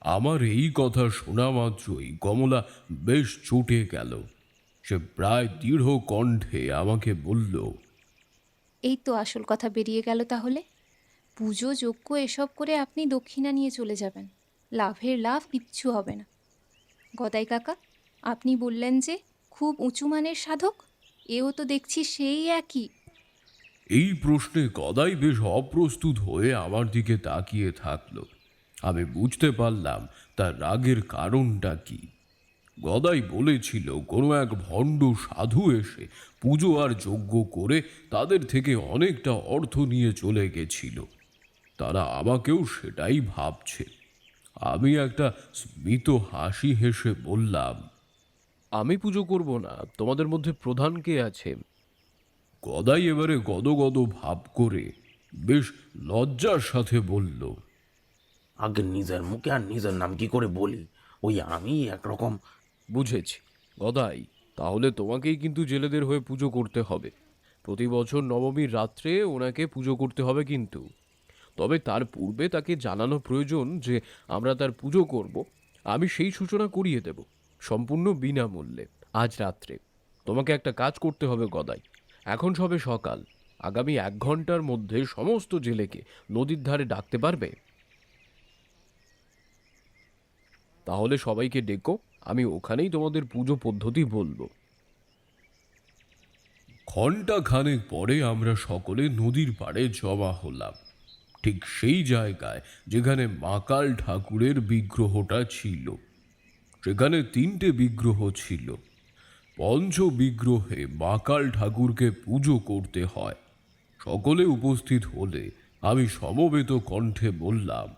আমার এই কথা শোনা মাত্রই কমলা বেশ চটে গেল। সে প্রায় দৃঢ় কণ্ঠে আমাকে বলল, এই তো আসল কথা বেরিয়ে গেল তাহলে। পুজো যজ্ঞ এসব করে আপনি দক্ষিণা নিয়ে চলে যাবেন, লাভের লাভ কিচ্ছু হবে না। গদাই কাকা, আপনি বললেন যে খুব উঁচু মানের সাধক, এও তো দেখছি সেই একই। এই প্রশ্নে গদাই বেশ অপ্রস্তুত হয়ে আমার দিকে তাকিয়ে থাকলো। আমি বুঝতে পারলাম তার রাগের কারণটা কি। গদাই বলেছিল কোনো এক ভণ্ড সাধু এসে পুজো আর যজ্ঞ করে তাদের থেকে অনেকটা অর্থ নিয়ে চলে গেছিল। তারা আমাকেও সেটাই ভাবছে। আমি একটা স্মিত হাসি হেসে বললাম, আমি পুজো করব না, তোমাদের মধ্যে প্রধান কে আছে? গদাই এবারে গদগদ ভাব করে বেশ লজ্জার সাথে বলল, আগে নিজের মুখে আর নিজের নাম কি করে বলি, ওই আমি একরকম। বুঝেছি গদাই, তাহলে তোমাকেই কিন্তু জেলেদের হয়ে পুজো করতে হবে। প্রতি বছর নবমীর রাত্রে ওনাকে পুজো করতে হবে কিন্তু। তবে তার পূর্বে তাকে জানানো প্রয়োজন যে আমরা তার পুজো করব। আমি সেই সূচনা করিয়ে দেব সম্পূর্ণ বিনামূল্যে আজ রাত্রে। তোমাকে একটা কাজ করতে হবে গদাই। এখন সবে সকাল, আগামী 1 ঘন্টার মধ্যে সমস্ত জেলেকে নদীর ধারে ডাকতে পারবে? তাহলে সবাইকে ডেকো, আমি ওখানেই তোমাদের পুজো পদ্ধতি বলবো। ঘণ্টা খানেক পরে আমরা সকলে নদীর পাড়ে জমা হলাম, ঠিক সেই জায়গায় যেখানে মাকাল ঠাকুরের বিগ্রহটা ছিল। সেখানে 3টে বিগ্রহ ছিল। পঞ্চ বিগ্রহে মাকাল ঠাকুরকে পুজো করতে হয়। সকলে উপস্থিত হলে আমি সমবেত কণ্ঠে বললাম,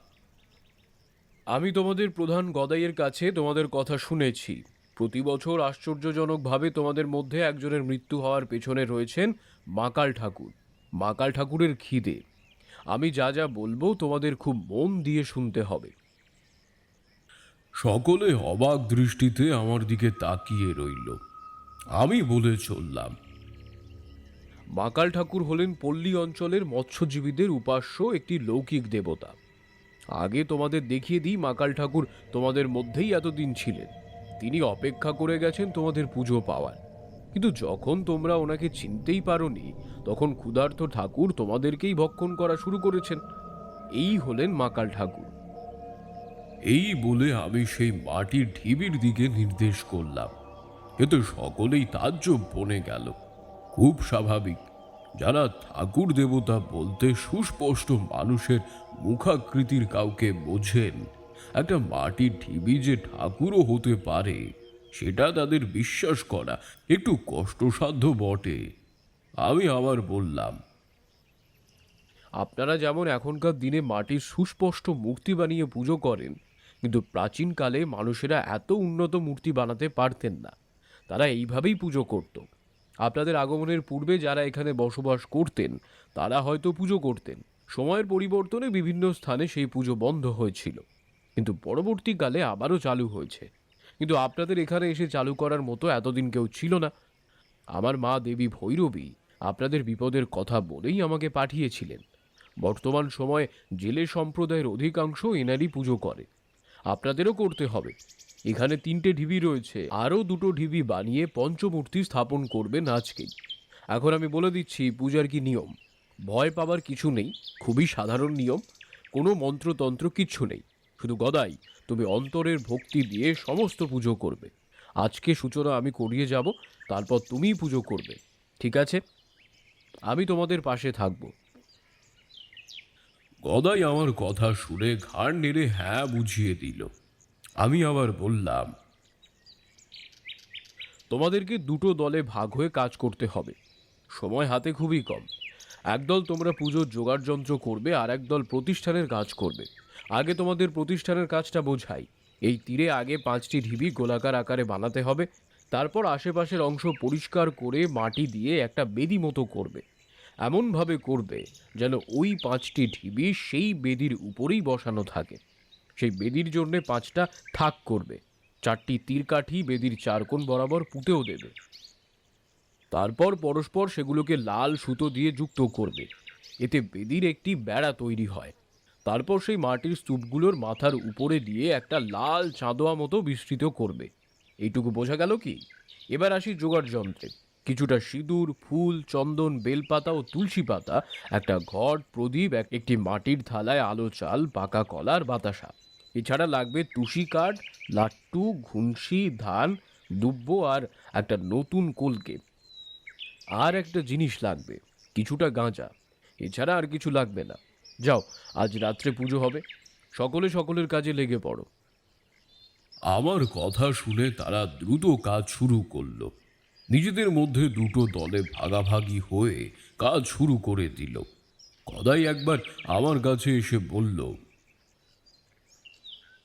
আমি তোমাদের প্রধান গদাইয়ের কাছে তোমাদের কথা শুনেছি। প্রতি বছর আশ্চর্যজনকভাবে তোমাদের মধ্যে একজনের মৃত্যু হওয়ার পেছনে রয়েছেন মাকাল ঠাকুর। মাকাল ঠাকুরের খিদে। আমি যা যা বলবো তোমাদের খুব মন দিয়ে শুনতে হবে। সকলে অবাক দৃষ্টিতে আমার দিকে তাকিয়ে রইল। আমি বলে চললাম, মাকাল ঠাকুর হলেন পল্লী অঞ্চলের মৎস্যজীবীদের উপাস্য একটি লৌকিক দেবতা। আগে তোমাদের দেখিয়ে দিই, মাকাল ঠাকুর তোমাদের মধ্যেই এতদিন ছিলেন। তিনি অপেক্ষা করে গেছেন তোমাদের পুজো পাওয়ার। কিন্তু যখন তোমরা ওনাকে চিনতেই পারোনি, তখন ক্ষুধার্ত ঠাকুর তোমাদেরকেই ভক্ষণ করা শুরু করেছেন। এই হলেন মাকাল ঠাকুর। এই বলে আমি সেই মাটির ঢিবির দিকে নির্দেশ করলাম। এতে সকলেই তাজ্জব বনে গেল। খুব স্বাভাবিক, যারা ঠাকুর দেবতা বলতে সুস্পষ্ট মানুষের মুখাকৃতির কাউকে বোঝেন, একটা মাটির ঢিবি যে ঠাকুরও হতে পারে সেটা তাদের বিশ্বাস করা একটু কষ্টসাধ্য বটে। আমি আবার বললাম, আপনারা যেমন এখনকার দিনে মাটির সুস্পষ্ট মূর্তি বানিয়ে পুজো করেন, কিন্তু প্রাচীনকালে মানুষেরা এত উন্নত মূর্তি বানাতে পারতেন না। তারা এইভাবেই পুজো করত। আপনাদের আগমনের পূর্বে যারা এখানে বসবাস করতেন তারা হয়তো পুজো করতেন। সময়ের পরিবর্তনে বিভিন্ন স্থানে সেই পুজো বন্ধ হয়েছিল, কিন্তু পরবর্তীকালে আবারও চালু হয়েছে। কিন্তু আপনাদের এখানে এসে চালু করার মতো এতদিন কেউ ছিল না। আমার মা দেবী ভৈরবী আপনাদের বিপদের কথা বলেই আমাকে পাঠিয়েছিলেন। বর্তমান সময়ে জেলে সম্প্রদায়ের অধিকাংশ এনারই পুজো করে। আপনাদেরও করতে হবে। এখানে 3টে ঢিবি রয়েছে, আরও 2টো ঢিবি বানিয়ে পঞ্চমূর্তি স্থাপন করবেন আজকেই। এখন আমি বলে দিচ্ছি পূজার কি নিয়ম। ভয় পাবার কিছু নেই, খুবই সাধারণ নিয়ম। কোনো মন্ত্রতন্ত্র কিচ্ছু নেই। শুধু গদাই, তুমি অন্তরের ভক্তি দিয়ে সমস্ত পুজো করবে। আজকে সূচনা আমি করিয়ে যাব, তারপর তুমিই পুজো করবে, ঠিক আছে? আমি তোমাদের পাশে থাকবো। গদাই আমার কথা শুনে ঘাড় নেড়ে হ্যাঁ বুঝিয়ে দিল। আমি আবার বললাম, তোমাদেরকে 2টো দলে ভাগ হয়ে কাজ করতে হবে। সময় হাতে খুবই কম। একদল তোমরা পুজোর জোগাড় যন্ত্র করবে, আর একদল প্রতিষ্ঠানের কাজ করবে। আগে তোমাদের প্রতিষ্ঠানের কাজটা বোঝাই। এই তীরে আগে 5টি ঢিবি গোলাকার আকারে বানাতে হবে। তারপর আশেপাশের অংশ পরিষ্কার করে মাটি দিয়ে একটা বেদি মতো করবে। এমনভাবে করবে যেন ওই 5টি ঢিবি সেই বেদির উপরেই বসানো থাকে। সেই বেদির জন্য 5টা থাক করবে। 4টি তীরকাঠি বেদির 4 কোণ বরাবর পুঁতেও দেবে। তারপর পরস্পর সেগুলোকে লাল সুতো দিয়ে যুক্ত করবে। এতে বেদির একটি বেড়া তৈরি হয়। তারপর সেই মাটির স্তূপগুলোর মাথার উপরে দিয়ে একটা লাল চাঁদোয়া মতো বিস্তৃত করবে। এইটুকু বোঝা গেল কি? এবার আসি জোগাড় যন্ত্রে। কিছুটা সিঁদুর, ফুল, চন্দন, বেলপাতা ও তুলসী পাতা, একটা ঘট, প্রদীপ, একটি মাটির থালায় আলো চাল, পাকা কলার বাতাসা। এছাড়া লাগবে তুষি কাঠ, লাট্টু, ঘুনসি, ধান, দুব্ব আর একটা নতুন কলকে। আর একটা জিনিস লাগবে, কিছুটা গাঁজা। এছাড়া আর কিছু লাগবে না। যাও, আজ রাত্রে পুজো হবে। সকলে সকলের কাজে লেগে পড়ো। আমার কথা শুনে তারা দ্রুত কাজ শুরু করলো। নিজেদের মধ্যে দুটো দলে ভাগাভাগি হয়ে কাজ শুরু করে দিল। গদাই একবার আমার কাছে এসে বলল,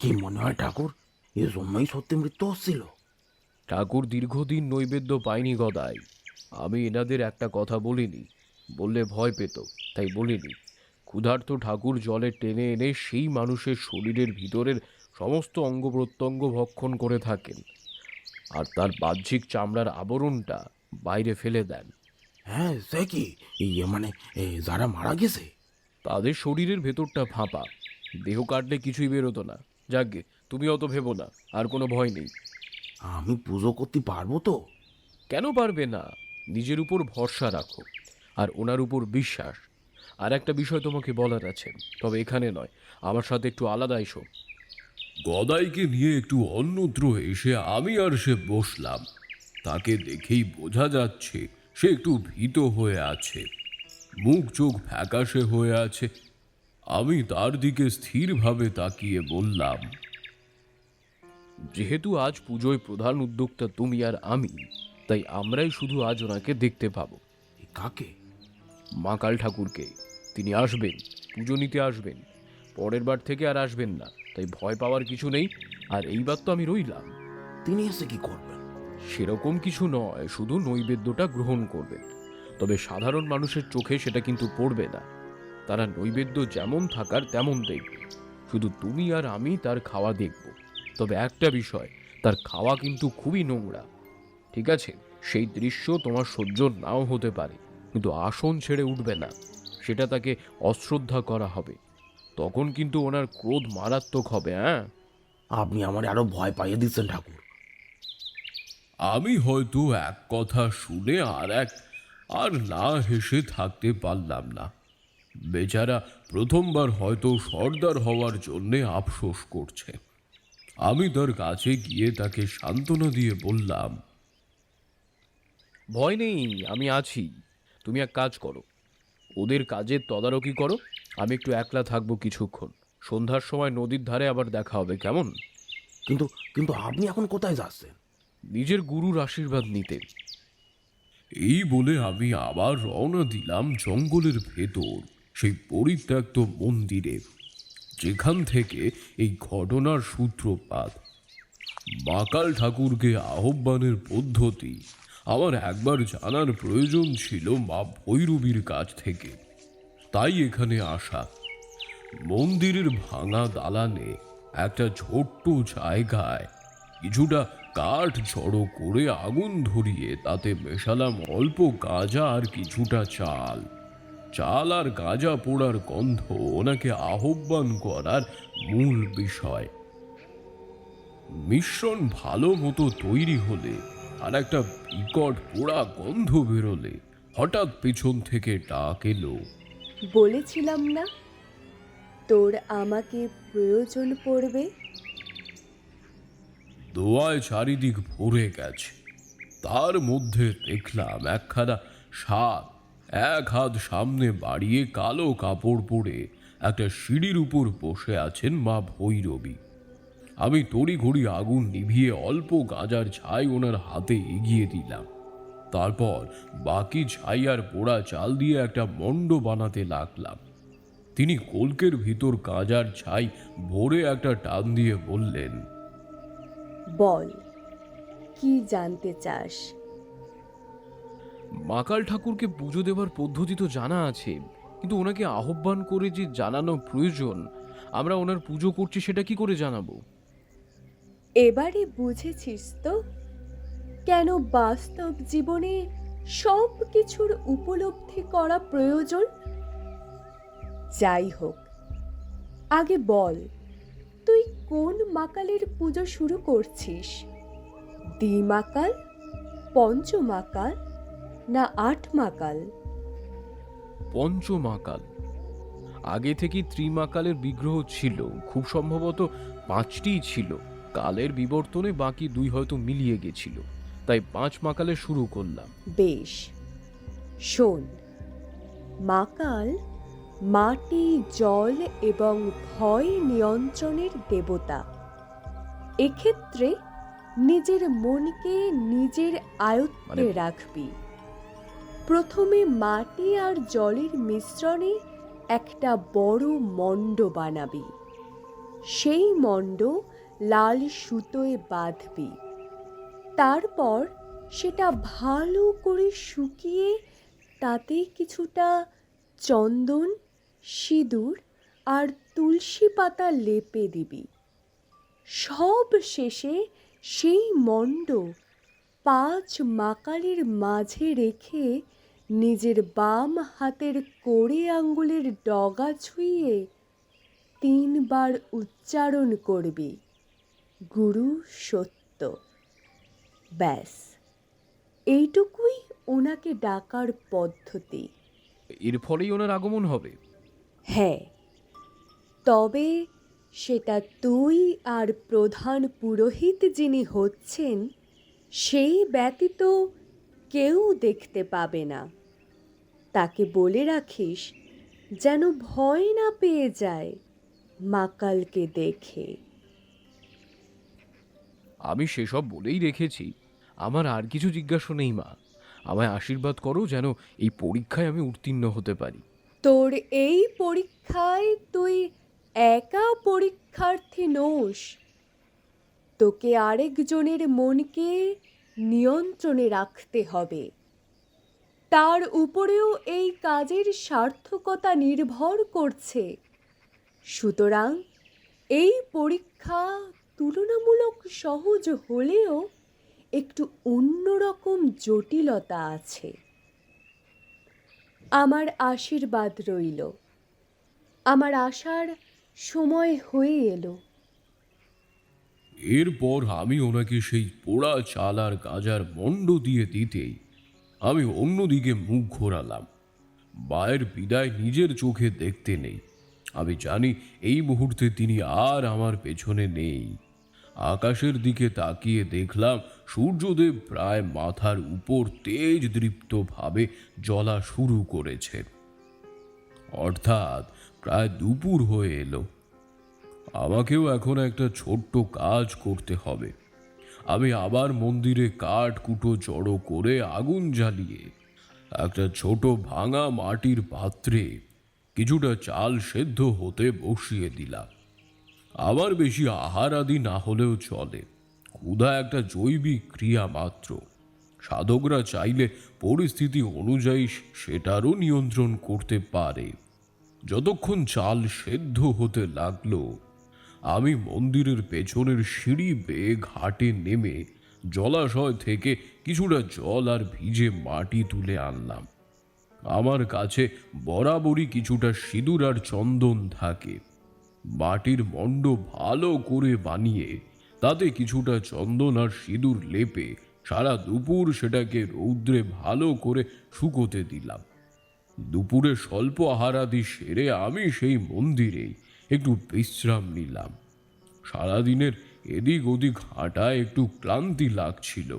কি মনে হয় ঠাকুর, এ জন্যই সত্যি মৃত্যু হচ্ছিল? ঠাকুর দীর্ঘদিন নৈবেদ্য পায়নি গদাই। আমি এনাদের একটা কথা বলিনি, বললে ভয় পেত, তাই বলিনি। ক্ষুধার্ত ঠাকুর জলে টেনে এনে সেই মানুষের শরীরের ভিতরের সমস্ত অঙ্গ প্রত্যঙ্গ ভক্ষণ করে থাকেন, আর তার বাহ্যিক চামড়ার আবরণটা বাইরে ফেলে দেন। হ্যাঁ, সে কি, ইয়ে মানে যারা মারা গেছে? তাদের শরীরের ভেতরটা ফাঁপা, দেহ কাটলে কিছুই বেরোতো না। যাকগে, তুমি অত ভেবো না, আর কোনো ভয় নেই। আমি পুজো করতে পারবো তো? কেন পারবে না? নিজের উপর ভরসা রাখো আর ওনার উপর বিশ্বাস। আর একটা বিষয় তোমাকে বলার আছে, তবে এখানে নয়, আমার সাথে একটু আলাদা এসো। গদাইকে নিয়ে একটু অন্যত্র এসে আমি আর সে বসলাম। তাকে দেখেই বোঝা যাচ্ছে সে একটু ভীত হয়ে আছে, মুখ চোখ ফ্যাকাশে হয়ে আছে। আমি তার দিকে স্থিরভাবে তাকিয়ে বললাম, যেহেতু আজ পুজোয় প্রধান উদ্যোক্তা তুমি আর আমি, তাই আমরাই শুধু আজ ওনাকে দেখতে পাবো। কাকে? মা কাল ঠাকুরকে। তিনি আসবেন, পুজো নিতে আসবেন, পরের বার থেকে আর আসবেন না, তাই ভয় পাওয়ার কিছু নেই। আর এইবার তো আমি রইলাম। তিনি এসে কি করবেন? সেরকম কিছু নয়, শুধু নৈবেদ্যটা গ্রহণ করবেন। তবে সাধারণ মানুষের চোখে সেটা কিন্তু পড়বে না। তারা নৈবেদ্য যেমন থাকার তেমন দেখবে, শুধু তুমি আর আমি তার খাওয়া দেখব। তবে একটা বিষয়, তার খাওয়া কিন্তু খুবই নোংরা, ঠিক আছে? সেই দৃশ্য তোমার সহ্য নাও হতে পারে, কিন্তু আসন ছেড়ে উঠবে না। সেটা তাকে অশ্রদ্ধা করা হবে, তখন কিন্তু ওনার ক্রোধ মারাত্মক হবে। হ্যাঁ, আপনি আমার আরো ভয় পাইয়ে দিচ্ছেন ঠাকুর। আমি হয়তো এক কথা শুনে আর না হেসে থাকতে পারলাম না। বেচারা প্রথমবার হয়তো সর্দার হওয়ার জন্যে আফসোস করছে। আমি তার কাছে গিয়ে তাকে সান্ত্বনা দিয়ে বললাম, ভয় নেই, আমি আছি। তুমি এক কাজ করো, ওদের কাজের তদারকি করো। আমি একটু একলা থাকবো কিছুক্ষণ। সন্ধ্যার সময় নদীর ধারে আবার দেখা হবে, কেমন? কিন্তু কিন্তু আপনি এখন কোথায় যাচ্ছেন? নিজের গুরুর আশীর্বাদ নিতে। এই বলে আমি আবার রওনা দিলাম জঙ্গলের ভেতর সেই পরিত্যক্ত মন্দিরে, যেখান থেকে এই ঘটনার সূত্রপাত। মাকাল ঠাকুরকে আহ্বানের পদ্ধতি আমার একবার জানার প্রয়োজন ছিল মা ভৈরবীর কাছ থেকে, তাই এখানে আসা। মন্দিরের ভাঙা দালানে একটা ছোট্ট জায়গায় কিছুটা কাঠ জড়ো করে আগুন ধরিয়ে তাতে মেশালাম অল্প গাঁজা আর কিছুটা চাল। চাল আর গাঁজা পোড়ার গন্ধ ওনাকে আহ্বান করার মূল বিষয়। মিশ্রণ ভালো মতো তৈরি হলে আর একটা বিকট পোড়া গন্ধ বেরোলে হঠাৎ পেছন থেকে ডাক এলো, বলেছিলাম না তোর আমাকে প্রয়োজন পড়বে। দোয়ায় চারিদিক ভরে গেছে। তার মধ্যে দেখলাম একখানা সাপ এক হাত সামনে বাড়িয়ে কালো কাপড় পরে একটা সিঁড়ির উপর বসে আছেন মা ভৈরবী। আমি তড়িঘড়ি আগুন নিভিয়ে অল্প গাঁজার ছাই ওনার হাতে এগিয়ে দিলাম। তারপর বাকি ছাই আর পোড়া চাল দিয়ে একটা মণ্ড বানাতে লাগলাম। তিনি কলকের ভিতর গাঁজার ছাই ভরে একটা টান দিয়ে বললেন, বল, কি জানতে চাস? মাকাল ঠাকুরকে পুজো দেওয়ার পদ্ধতি তো জানা আছে, কিন্তু ওনাকে আহ্বান করে যে জানানো প্রয়োজন আমরা ওনার পুজো করছি, সেটা কি করে জানাবো? এবারে বুঝেছিস তো কেন বাস্তব জীবনে সব কিছুর উপলব্ধি করা প্রয়োজন? যাই হোক, আগে বল, তুই কোন মাকালের পুজো শুরু করছিস? দ্বিমাকাল, পঞ্চমাকাল না আটমাকাল? পঞ্চমাকাল। আগে থেকে ত্রিমাকালের বিগ্রহ ছিল, খুব সম্ভবত 5টিই ছিল। কালের বিবর্তনে বাকি 2 হয়তো মিলিয়ে গেছিল, তাই 5 মাকালে শুরু করলাম। বেশ, শোন, মাকাল মাটি, জল এবং ভয় নিয়ন্ত্রণের দেবতা। এক্ষেত্রে নিজের মনকে নিজের আয়ত্তে রাখবি। প্রথমে মাটি আর জলের মিশ্রণে একটা বড় মণ্ড বানাবি। সেই মণ্ড লাল সুতোয় বাঁধবি। তারপর সেটা ভালো করে শুকিয়ে তাতে কিছুটা চন্দন, সিঁদুর আর তুলসী পাতা লেপে দিবি। সব শেষে সেই মণ্ড 5 মাকালের মাঝে রেখে নিজের বাম হাতের কড়ে আঙ্গুলের ডগা ছুঁয়ে 3 বার উচ্চারণ করবি, গুরু সত্য। ব্যাস, এইটুকুই ওনাকে ডাকার পদ্ধতি। এর ফলেই ওনার আগমন হবে? হ্যাঁ, তবে সেটা তুই আর প্রধান পুরোহিত যিনি হচ্ছেন সেই ব্যতীত কেউ দেখতে পাবে না। তাকে বলে রাখিস যেন ভয় না পেয়ে যায় মাকালকে দেখে। আমি সেসব বলেই রেখেছি। আমার আর কিছু জিজ্ঞাসা নেই মা। আমায় আশীর্বাদ করো যেন এই পরীক্ষায় আমি উত্তীর্ণ হতে পারি। তোর এই পরীক্ষায় তুই একা পরীক্ষার্থী নোস, তোকে আরেকজনের মনকে নিয়ন্ত্রণে রাখতে হবে। তার উপরেও এই কাজের সার্থকতা নির্ভর করছে। সুতরাং এই পরীক্ষা তুলনামূলক সহজ হলেও একটু অন্যরকম জটিলতা আছে। আমার আশীর্বাদ রইল। আমার আসার সময় হয়ে এলো। এরপর আমি ওনাকে সেই পোড়া চাল আর গাজার মণ্ড দিয়ে দিতেই আমি অন্যদিকে মুখ ঘোরালাম। মায়ের বিদায় নিজের চোখে দেখতে নেই। আমি জানি এই মুহূর্তে তিনি আর আমার পেছনে নেই। আকাশের দিকে তাকিয়ে দেখলাম সূর্যদেব প্রায় মাথার উপর তেজ দৃপ্তভাবে জ্বলা শুরু করেছেন। অর্থাৎ প্রায় দুপুর হয়ে এলো। আমাকেও এখন একটা ছোট্ট কাজ করতে হবে। আমি আবার মন্দিরে কাঠ কুটো জড়ো করে আগুন জ্বালিয়ে একটা ছোট ভাঙা মাটির পাত্রে কিছুটা চাল সেদ্ধ হতে বসিয়ে দিলাম। আমার বেশি আহার আদি না হলেও চলে, ক্ষুধা একটা জৈবিক ক্রিয়া মাত্র। সাধকরা চাইলে পরিস্থিতি অনুযায়ী সেটারও নিয়ন্ত্রণ করতে পারে। যতক্ষণ চাল সেদ্ধ হতে লাগলো, আমি মন্দিরের পেছনের সিঁড়ি বেয়ে ঘাটে নেমে জলাশয় থেকে কিছুটা জল আর ভিজে মাটি তুলে আনলাম। আমার কাছে বরাবরই কিছুটা সিঁদুর আর চন্দন থাকে। মাটির মণ্ড ভালো করে বানিয়ে তাতে কিছুটা চন্দন আর সিঁদুর লেপে সারা দুপুর সেটাকে রৌদ্রে ভালো করে শুকোতে দিলাম। দুপুরে স্বল্প আহারাদি সেরে আমি সেই মন্দিরে একটু বিশ্রাম নিলাম। সারাদিনের এদিক ওদিক হাঁটায় একটু ক্লান্তি লাগছিল,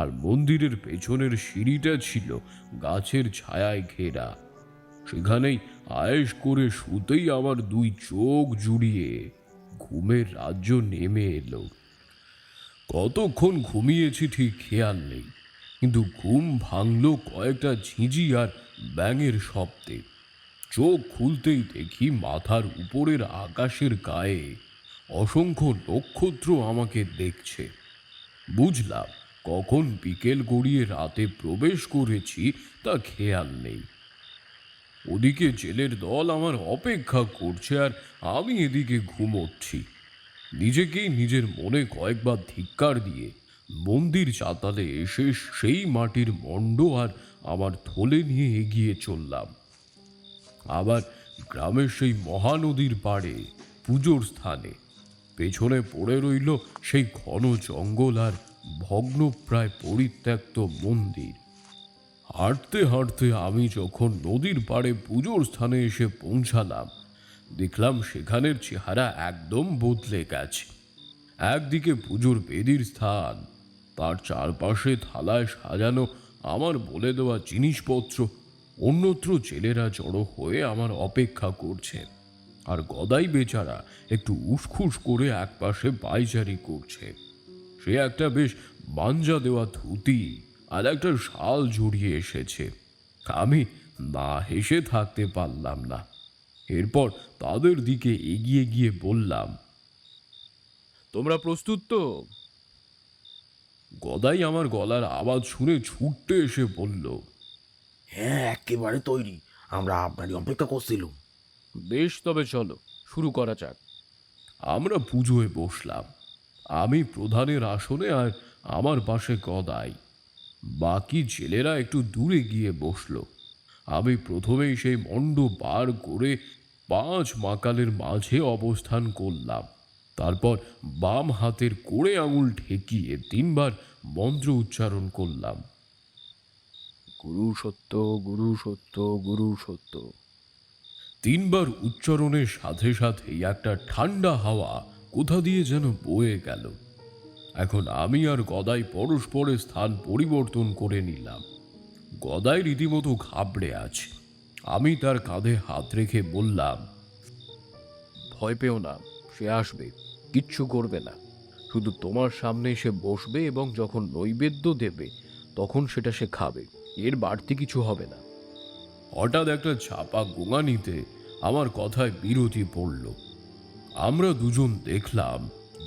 আর মন্দিরের পেছনের সিঁড়িটা ছিল গাছের ছায়ায় ঘেরা। সেখানেই আয়েশ করে শুতেই আমার 2 চোখ জুড়িয়ে ঘুমের রাজ্য নেমে এলো। কতক্ষণ ঘুমিয়েছি ঠিক খেয়াল নেই, কিন্তু ঘুম ভাঙল কয়েকটা ঝিঁঝি আর ব্যাঙের শব্দে। চোখ খুলতেই দেখি মাথার উপরের আকাশের গায়ে অসংখ্য নক্ষত্র আমাকে দেখছে। বুঝলাম কখন বিকেল গড়িয়ে রাতে প্রবেশ করেছি তা খেয়াল নেই। ওদিকে জেলের দল আমার অপেক্ষা করছে আর আমি এদিকে ঘুমোচ্ছি। নিজেকেই নিজের মনে কয়েকবার ধিক্কার দিয়ে মন্দির চাতালে এসে সেই মাটির মণ্ড আর আমার থলে নিয়ে এগিয়ে চললাম। আবার গ্রামের সেই মহানদীর পাড়ে পুজোর স্থানে পেছনে পড়ে রইল সেই ঘন জঙ্গল আর ভগ্নপ্রায় পরিত্যক্ত মন্দির। হাঁটতে হাঁটতে আমি যখন নদীর পাড়ে পুজোর স্থানে এসে পৌঁছালাম, দেখলাম সেখানের চেহারা একদম বদলে গেছে। একদিকে পুজোর বেদির স্থান, তার চারপাশে থালায় সাজানো আমার বলে দেওয়া জিনিসপত্র, অন্যত্র ছেলেরা জড়ো হয়ে আমার অপেক্ষা করছে, আর গদাই বেচারা একটু উসখুস করে একপাশে পায়চারি করছে। সে একটা বেশ মাঞ্জা দেওয়া ধুতি আর একটা শাল জড়িয়ে এসেছে। আমি না হেসে থাকতে পারলাম না। এরপর তাদের দিকে এগিয়ে গিয়ে বললাম, তোমরা প্রস্তুত তো? গদাই আমার গলার আওয়াজ শুনে ছুটতে এসে বলল, হ্যাঁ, একেবারে তৈরি, আমরা আপনারই অপেক্ষা করছিলাম। বেশ, তবে চলো শুরু করা যাক। আমরা পুজোয় বসলাম। আমি প্রধানের আসনে আর আমার পাশে গদাই। বাকি ছেলেরা একটু দূরে গিয়ে বসলো। আমি প্রথমেই সেই মণ্ড পার করে 5 মাকালের মাঝে অবস্থান করলাম। তারপর বাম হাতের কোড়ে আঙুল ঠেকিয়ে 3 বার মন্ত্র উচ্চারণ করলাম। গুরু সত্য, গুরু সত্য, গুরু সত্য। 3 বার উচ্চারণের সাথে সাথেই একটা ঠান্ডা হাওয়া কোথা দিয়ে যেন বয়ে গেল। এখন আমি আর গদাই পরস্পরের স্থান পরিবর্তন করে নিলাম। গদাই রীতিমতো ঘাবড়ে আছে। আমি তার কাঁধে হাত রেখে বললাম, ভয় পেও না, সে আসবে, কিচ্ছু করবে না। শুধু তোমার সামনে এসে বসবে এবং যখন নৈবেদ্য দেবে তখন সেটা সে খাবে, এর বাড়তি কিছু হবে না। হঠাৎ একটা চাপা গোঙানিতে আমার কথায় বিরতি পড়ল। আমরা দুজন দেখলাম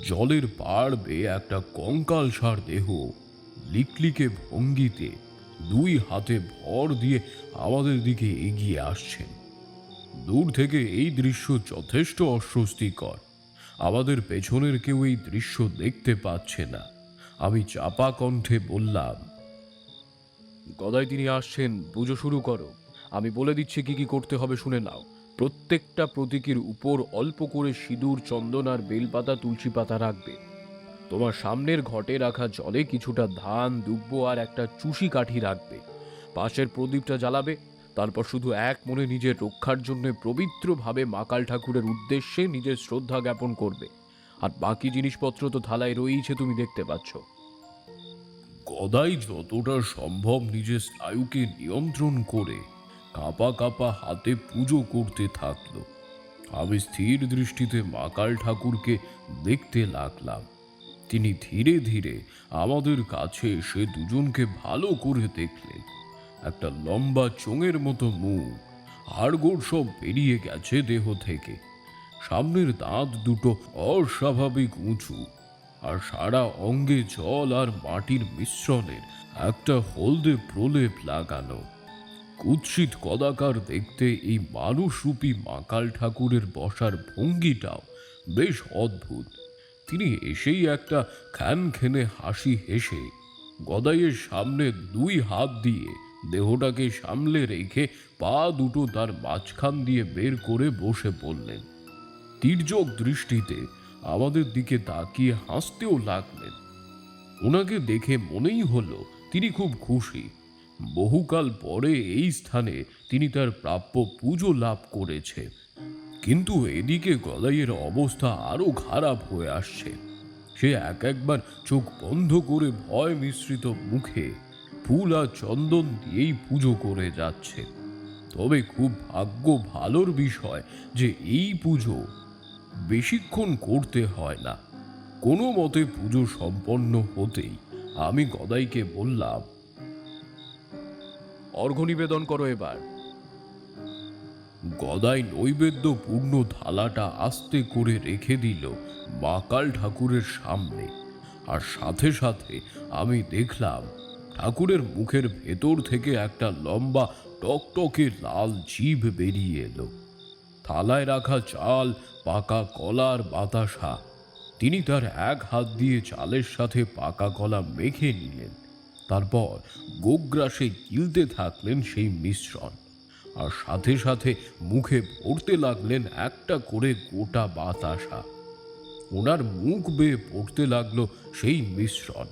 জলের পাড় বেয়ে একটা কঙ্কালসার দেহ লিকলিকে ভঙ্গিতে 2 হাতে ভর দিয়ে আমাদের দিকে এগিয়ে আসছেন। দূর থেকে এই দৃশ্য যথেষ্ট অস্বস্তিকর। আমাদের পেছনের কেউ এই দৃশ্য দেখতে পাচ্ছে না। আমি চাপা কণ্ঠে বললাম, গদাই তিনি আসছেন, পুজো শুরু করো। আমি বলে দিচ্ছি কি কি করতে হবে, শুনে নাও। প্রত্যেকটা প্রতীকের উপর অল্প করে সিঁদুর, চন্দন আর বেলপাতা, তুলসী পাতা রাখবে। তোমার সামনের ঘটে রাখা জলে কিছুটা ধান, দুব্ব আর একটা চুষি কাঠি রাখবে। পাশের প্রদীপটা জ্বালাবে। তারপর শুধু এক মনে নিজের রক্ষার জন্য পবিত্রভাবে মাকাল ঠাকুরের উদ্দেশ্যে নিজের শ্রদ্ধা জ্ঞাপন করবে। আর বাকি জিনিসপত্র তো থালায় রয়েইছে, তুমি দেখতে পাচ্ছ। গদাই যতটা সম্ভব নিজের স্নায়ুকে নিয়ন্ত্রণ করে কাঁপা কাঁপা হাতে পুজো করতে থাকলো। আমি স্থির দৃষ্টিতে মাকাল ঠাকুরকে দেখতে লাগলাম। তিনি ধীরে ধীরে আমাদের কাছে এসে দুজনকে ভালো করে দেখলেন। একটা লম্বা চোঙের মতো মুখ, হাড়গোড় সব বেরিয়ে গেছে দেহ থেকে। সামনের দাঁত দুটো অস্বাভাবিক উঁচু, আর সারা অঙ্গে জল আর মাটির মিশ্রণের একটা হলদে প্রলেপ লাগানো। কুৎসিত কদাকার দেখতে এই মানুষরূপী মাকাল ঠাকুরের বসার ভঙ্গিটাও বেশ অদ্ভুত। তিনি এসেই একটা খ্যানখ্যানে হাসি হেসে গদাইয়ের সামনে 2 হাত দিয়ে দেহটাকে সামলে রেখে পা দুটো তার মাঝখান দিয়ে বের করে বসে পড়লেন। তির্যক দৃষ্টিতে আমাদের দিকে তাকিয়ে হাসতেও লাগলেন। ওনাকে দেখে মনেই হলো তিনি খুব খুশি। বহুকাল পরে এই স্থানে তিনি তার প্রাপ্য পুজো লাভ করেছে। কিন্তু এদিকে গদাইয়ের অবস্থা আরো খারাপ হয়ে আসছে। সে একবার চোখ বন্ধ করে ভয় মিশ্রিত মুখে ফুল আর চন্দন দিয়েই পুজো করে যাচ্ছে। তবে খুব ভাগ্য ভালোর বিষয় যে এই পুজো বেশিক্ষণ করতে হয় না। কোনো মতে পুজো সম্পন্ন হতেই আমি গদাইকে বললাম, অর্ঘ্য নিবেদন করো এবার। গদাই নৈবেদ্য পূর্ণ থালাটা আস্তে করে রেখে দিল মাকাল ঠাকুরের সামনে। আর সাথে সাথে আমি দেখলাম ঠাকুরের মুখের ভেতর থেকে একটা লম্বা টকটকে লাল জিভ বেরিয়ে এলো। থালায় রাখা চাল, পাকা কলার বাতাসা তিনি তার 1 হাত দিয়ে চালের সাথে পাকা কলা মেখে নিলেন। তারপর গোগ্রাসে গিলতে থাকলেন সেই মিশ্রণ, আর সাথে সাথে মুখে ভরতে লাগলেন একটা করে গোটা বাতাসা। ওনার মুখ বেয়ে পড়তে লাগলো সেই মিশ্রণ।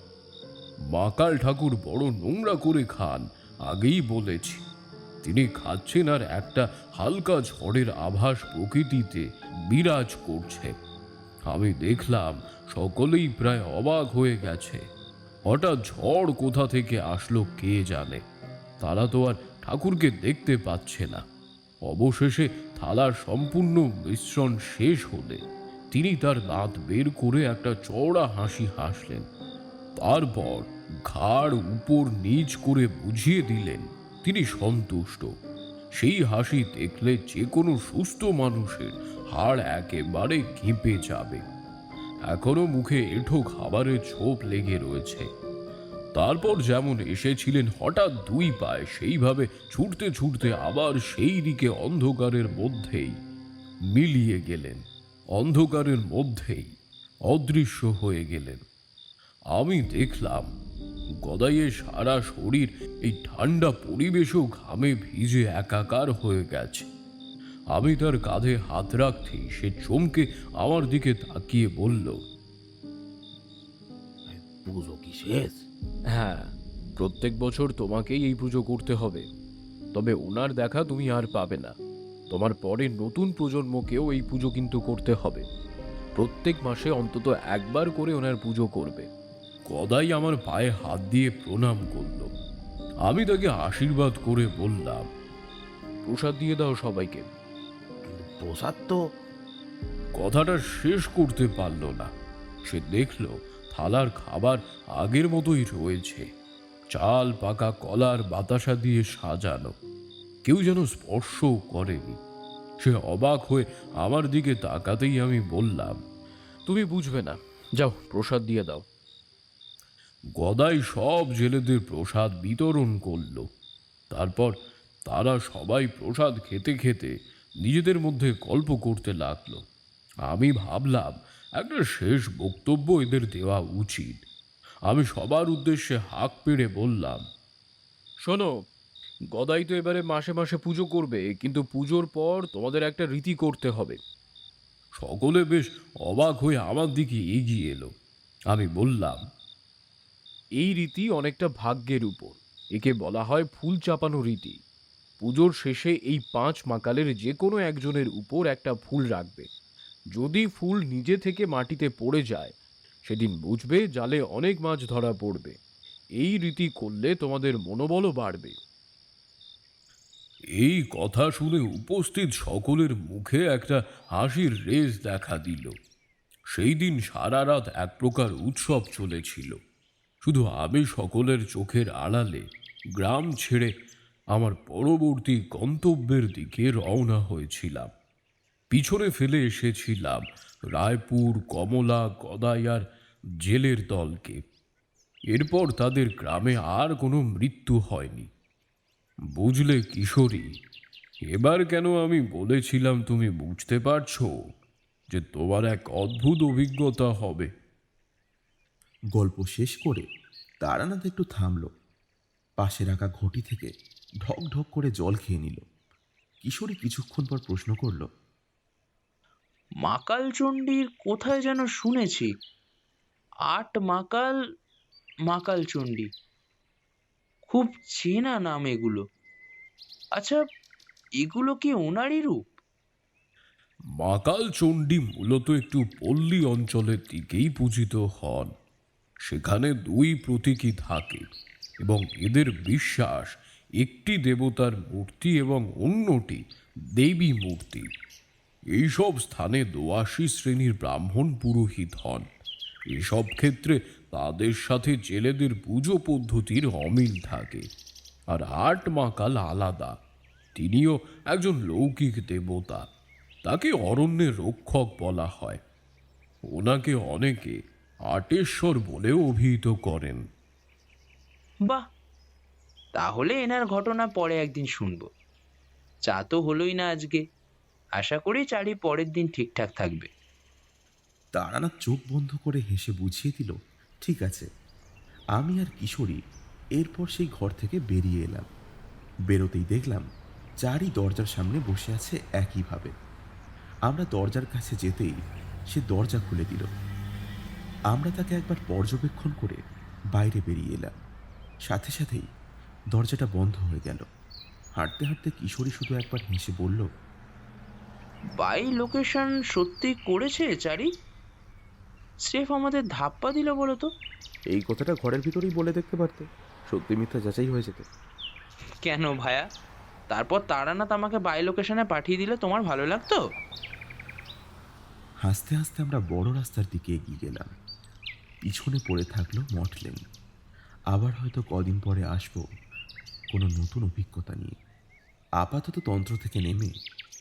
মাকাল ঠাকুর বড় নোংরা করে খান, আগেই বলেছি। তিনি খাচ্ছেন আর একটা হালকা ঝড়ের আভাস প্রকৃতিতে বিরাজ করছে। আমি দেখলাম সকলেই প্রায় অবাক হয়ে গেছে। হঠাৎ ঝড় কোথা থেকে আসলো কে জানে। তারা তো আর ঠাকুরকে দেখতে পাচ্ছে না। অবশেষে থালার সম্পূর্ণ মিশ্রণ শেষ হলে তিনি তার দাঁত বের করে একটা চওড়া হাসি হাসলেন। তারপর ঘাড় উপর নিচ করে বুঝিয়ে দিলেন তিনি সন্তুষ্ট। সেই হাসি দেখলে যে কোনো সুস্থ মানুষের হাড় একেবারে কেঁপে যাবে। এখনো মুখে এঁঠো খাবারের ছোপ লেগে রয়েছে। তারপর যেমন এসেছিলেন হঠাৎ দুই পায়ে সেইভাবে ছুটতে ছুটতে আবার সেই দিকে অন্ধকারের মধ্যেই মিলিয়ে গেলেন, অন্ধকারের মধ্যেই অদৃশ্য হয়ে গেলেন। আমি দেখলাম গদাইয়ের সারা শরীর এই ঠান্ডা পরিবেশও ঘামে ভিজে একাকার হয়ে গেছে। আমি তার কাঁধে হাত রাখতেই সে চমকে আমার দিকে তাকিয়ে বলল, পুজো কি শেষ? হ্যাঁ, প্রত্যেক বছর তোমাকেই এই পুজো করতে হবে। তবে ওনার দেখা তুমি আর পাবে না। তোমার পরে নতুন প্রজন্মকেও এই পুজো কিন্তু করতে হবে। প্রত্যেক মাসে অন্তত একবার করে ওনার পুজো করবে। গদাই আমার পায়ে হাত দিয়ে প্রণাম করল। আমি তাকে আশীর্বাদ করে বললাম, প্রসাদ দিয়ে দাও সবাইকে। কিন্তু প্রসাদ তো। কথাটা শেষ করতে পারল না। সে দেখল থালার খাবার আগের মতোই রয়েছে, চাল, পাকা কলার বাতাসা দিয়ে সাজানো। কেউ যেন স্পর্শও করেনি। সে অবাক হয়ে আমার দিকে তাকাতেই আমি বললাম, তুমি বুঝবে না, যাও প্রসাদ দিয়ে দাও। গদাই সব জেলেদের প্রসাদ বিতরণ করল। তারপর তারা সবাই প্রসাদ খেতে খেতে নিজেদের মধ্যে গল্প করতে লাগলো। আমি ভাবলাম একটা শেষ বক্তব্য এদের দেওয়া উচিত। আমি সবার উদ্দেশ্যে হাঁক পেড়ে বললাম, শোনো, গদাই তো এবারে মাসে মাসে পুজো করবে, কিন্তু পুজোর পর তোমাদের একটা রীতি করতে হবে। সকলে বেশ অবাক হয়ে আমার দিকে এগিয়ে এলো। আমি বললাম, এই রীতি অনেকটা ভাগ্যের উপর। একে বলা হয় ফুল চাপানো রীতি। পুজোর শেষে এই 5 মাকালের যে কোনো একজনের উপর একটা ফুল রাখবে। যদি ফুল নিজে থেকে মাটিতে পড়ে যায়, সেদিন বুঝবে জালে অনেক মাছ ধরা পড়বে। এই রীতি করলে তোমাদের মনোবলও বাড়বে। এই কথা শুনে উপস্থিত সকলের মুখে একটা হাসির রেশ দেখা দিল। সেই দিন সারা রাত এক প্রকার উৎসব চলেছিল। শুধু আমি সকলের চোখের আড়ালে গ্রাম ছেড়ে আমার পরবর্তী গন্তব্যের দিকে রওনা হয়েছিলাম। পিছনে ফেলে এসেছিলাম রায়পুর, কমলা, গদাইয়ার জেলের দলকে। এরপর তাদের গ্রামে আর কোনো মৃত্যু হয়নি। বুঝলে কিশোরী, এবার কেন আমি বলেছিলাম তুমি বুঝতে পারছো যে তোমার এক অদ্ভুত অভিজ্ঞতা হবে। গল্প শেষ করে তারানাথ একটু থামল। পাশে রাখা ঘটি থেকে ঢক ঢক করে জল খেয়ে নিল। কিশোরী কিছুক্ষণ পর প্রশ্ন করল, মাকাল চণ্ডীর কোথায় যেন শুনেছি। 8 মাকাল, মাকাল চণ্ডী, খুব চেনা নাম এগুলো। আচ্ছা, এগুলো কি ওনারই রূপ? মাকাল চণ্ডী মূলত একটু পল্লী অঞ্চলের দিকেই পূজিত হন। সেখানে 2 প্রতীকী থাকে এবং এদের বিশ্বাস একটি দেবতার মূর্তি এবং অন্যটি দেবী মূর্তি। এইসব স্থানে 82 শ্রেণীর ব্রাহ্মণ পুরোহিত হন। এসব ক্ষেত্রে তাদের সাথে জেলেদের পুজো পদ্ধতির অমিল থাকে। আর 8 মাকাল আলাদা। তিনিও একজন লৌকিক দেবতা। তাকে অরণ্যের রক্ষক বলা হয়। ওনাকে অনেকে আটেশ্বর বলেও অভিহিত করেন। বাহ, তাহলে এনার ঘটনা পরে একদিন শুনবো। চা তো হলোই না আজকে। আশা করি চারি পরের দিন ঠিকঠাক থাকবে। তারানাথ চোখ বন্ধ করে হেসে বুঝিয়ে দিল, ঠিক আছে। আমি আর কিশোরী এরপর সেই ঘর থেকে বেরিয়ে এলাম। বেরোতেই দেখলাম চারি দরজার সামনে বসে আছে একইভাবে। আমরা দরজার কাছে যেতেই সে দরজা খুলে দিল। আমরা তাকে একবার পর্যবেক্ষণ করে বাইরে বেরিয়ে এলাম। সাথে সাথেই দরজাটা বন্ধ হয়ে গেল। হাঁটতে হাঁটতে কিশোরী শুধু একবার হেসে বলল, বাই লোকেশন সত্যি করেছে চারি? স্রেফ আমাদের ধাপ্পা দিল বলো তো। এই কথাটা ঘরের ভিতরেই বলে দেখতে পারতে, সত্যি মিথ্যা যাচাই হয়ে যেত। কেন ভায়া? তারপর তারানাথ আমাকে বাই লোকেশনে পাঠিয়ে দিলে তোমার ভালো লাগতো? হাসতে হাসতে আমরা বড় রাস্তার দিকে এগিয়ে গেলাম। পিছনে পড়ে থাকলো মটলেন। আবার হয়তো কদিন পরে আসবো কোনো নতুন অভিজ্ঞতা নিয়ে। আপাতত তন্ত্র থেকে নেমে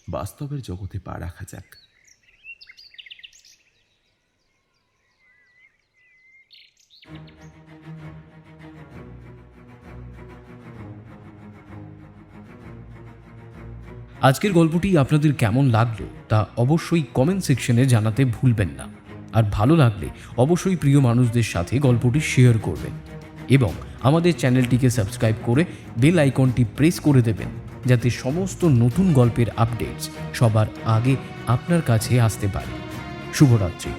বাস্তবের জগতে পা রাখা যাক। আজকের গল্পটি আপনাদের কেমন লাগলো তা অবশ্যই কমেন্ট সেকশনে জানাতে ভুলবেন না। আর ভালো লাগলে অবশ্যই প্রিয় মানুষদের সাথে গল্পটি শেয়ার করবেন এবং আমাদের চ্যানেলটিকে সাবস্ক্রাইব করে বেল আইকনটি প্রেস করে দেবেন, যাতে সমস্ত নতুন গল্পের আপডেটস সবার আগে আপনার কাছে আসতে পারে। শুভরাত্রি।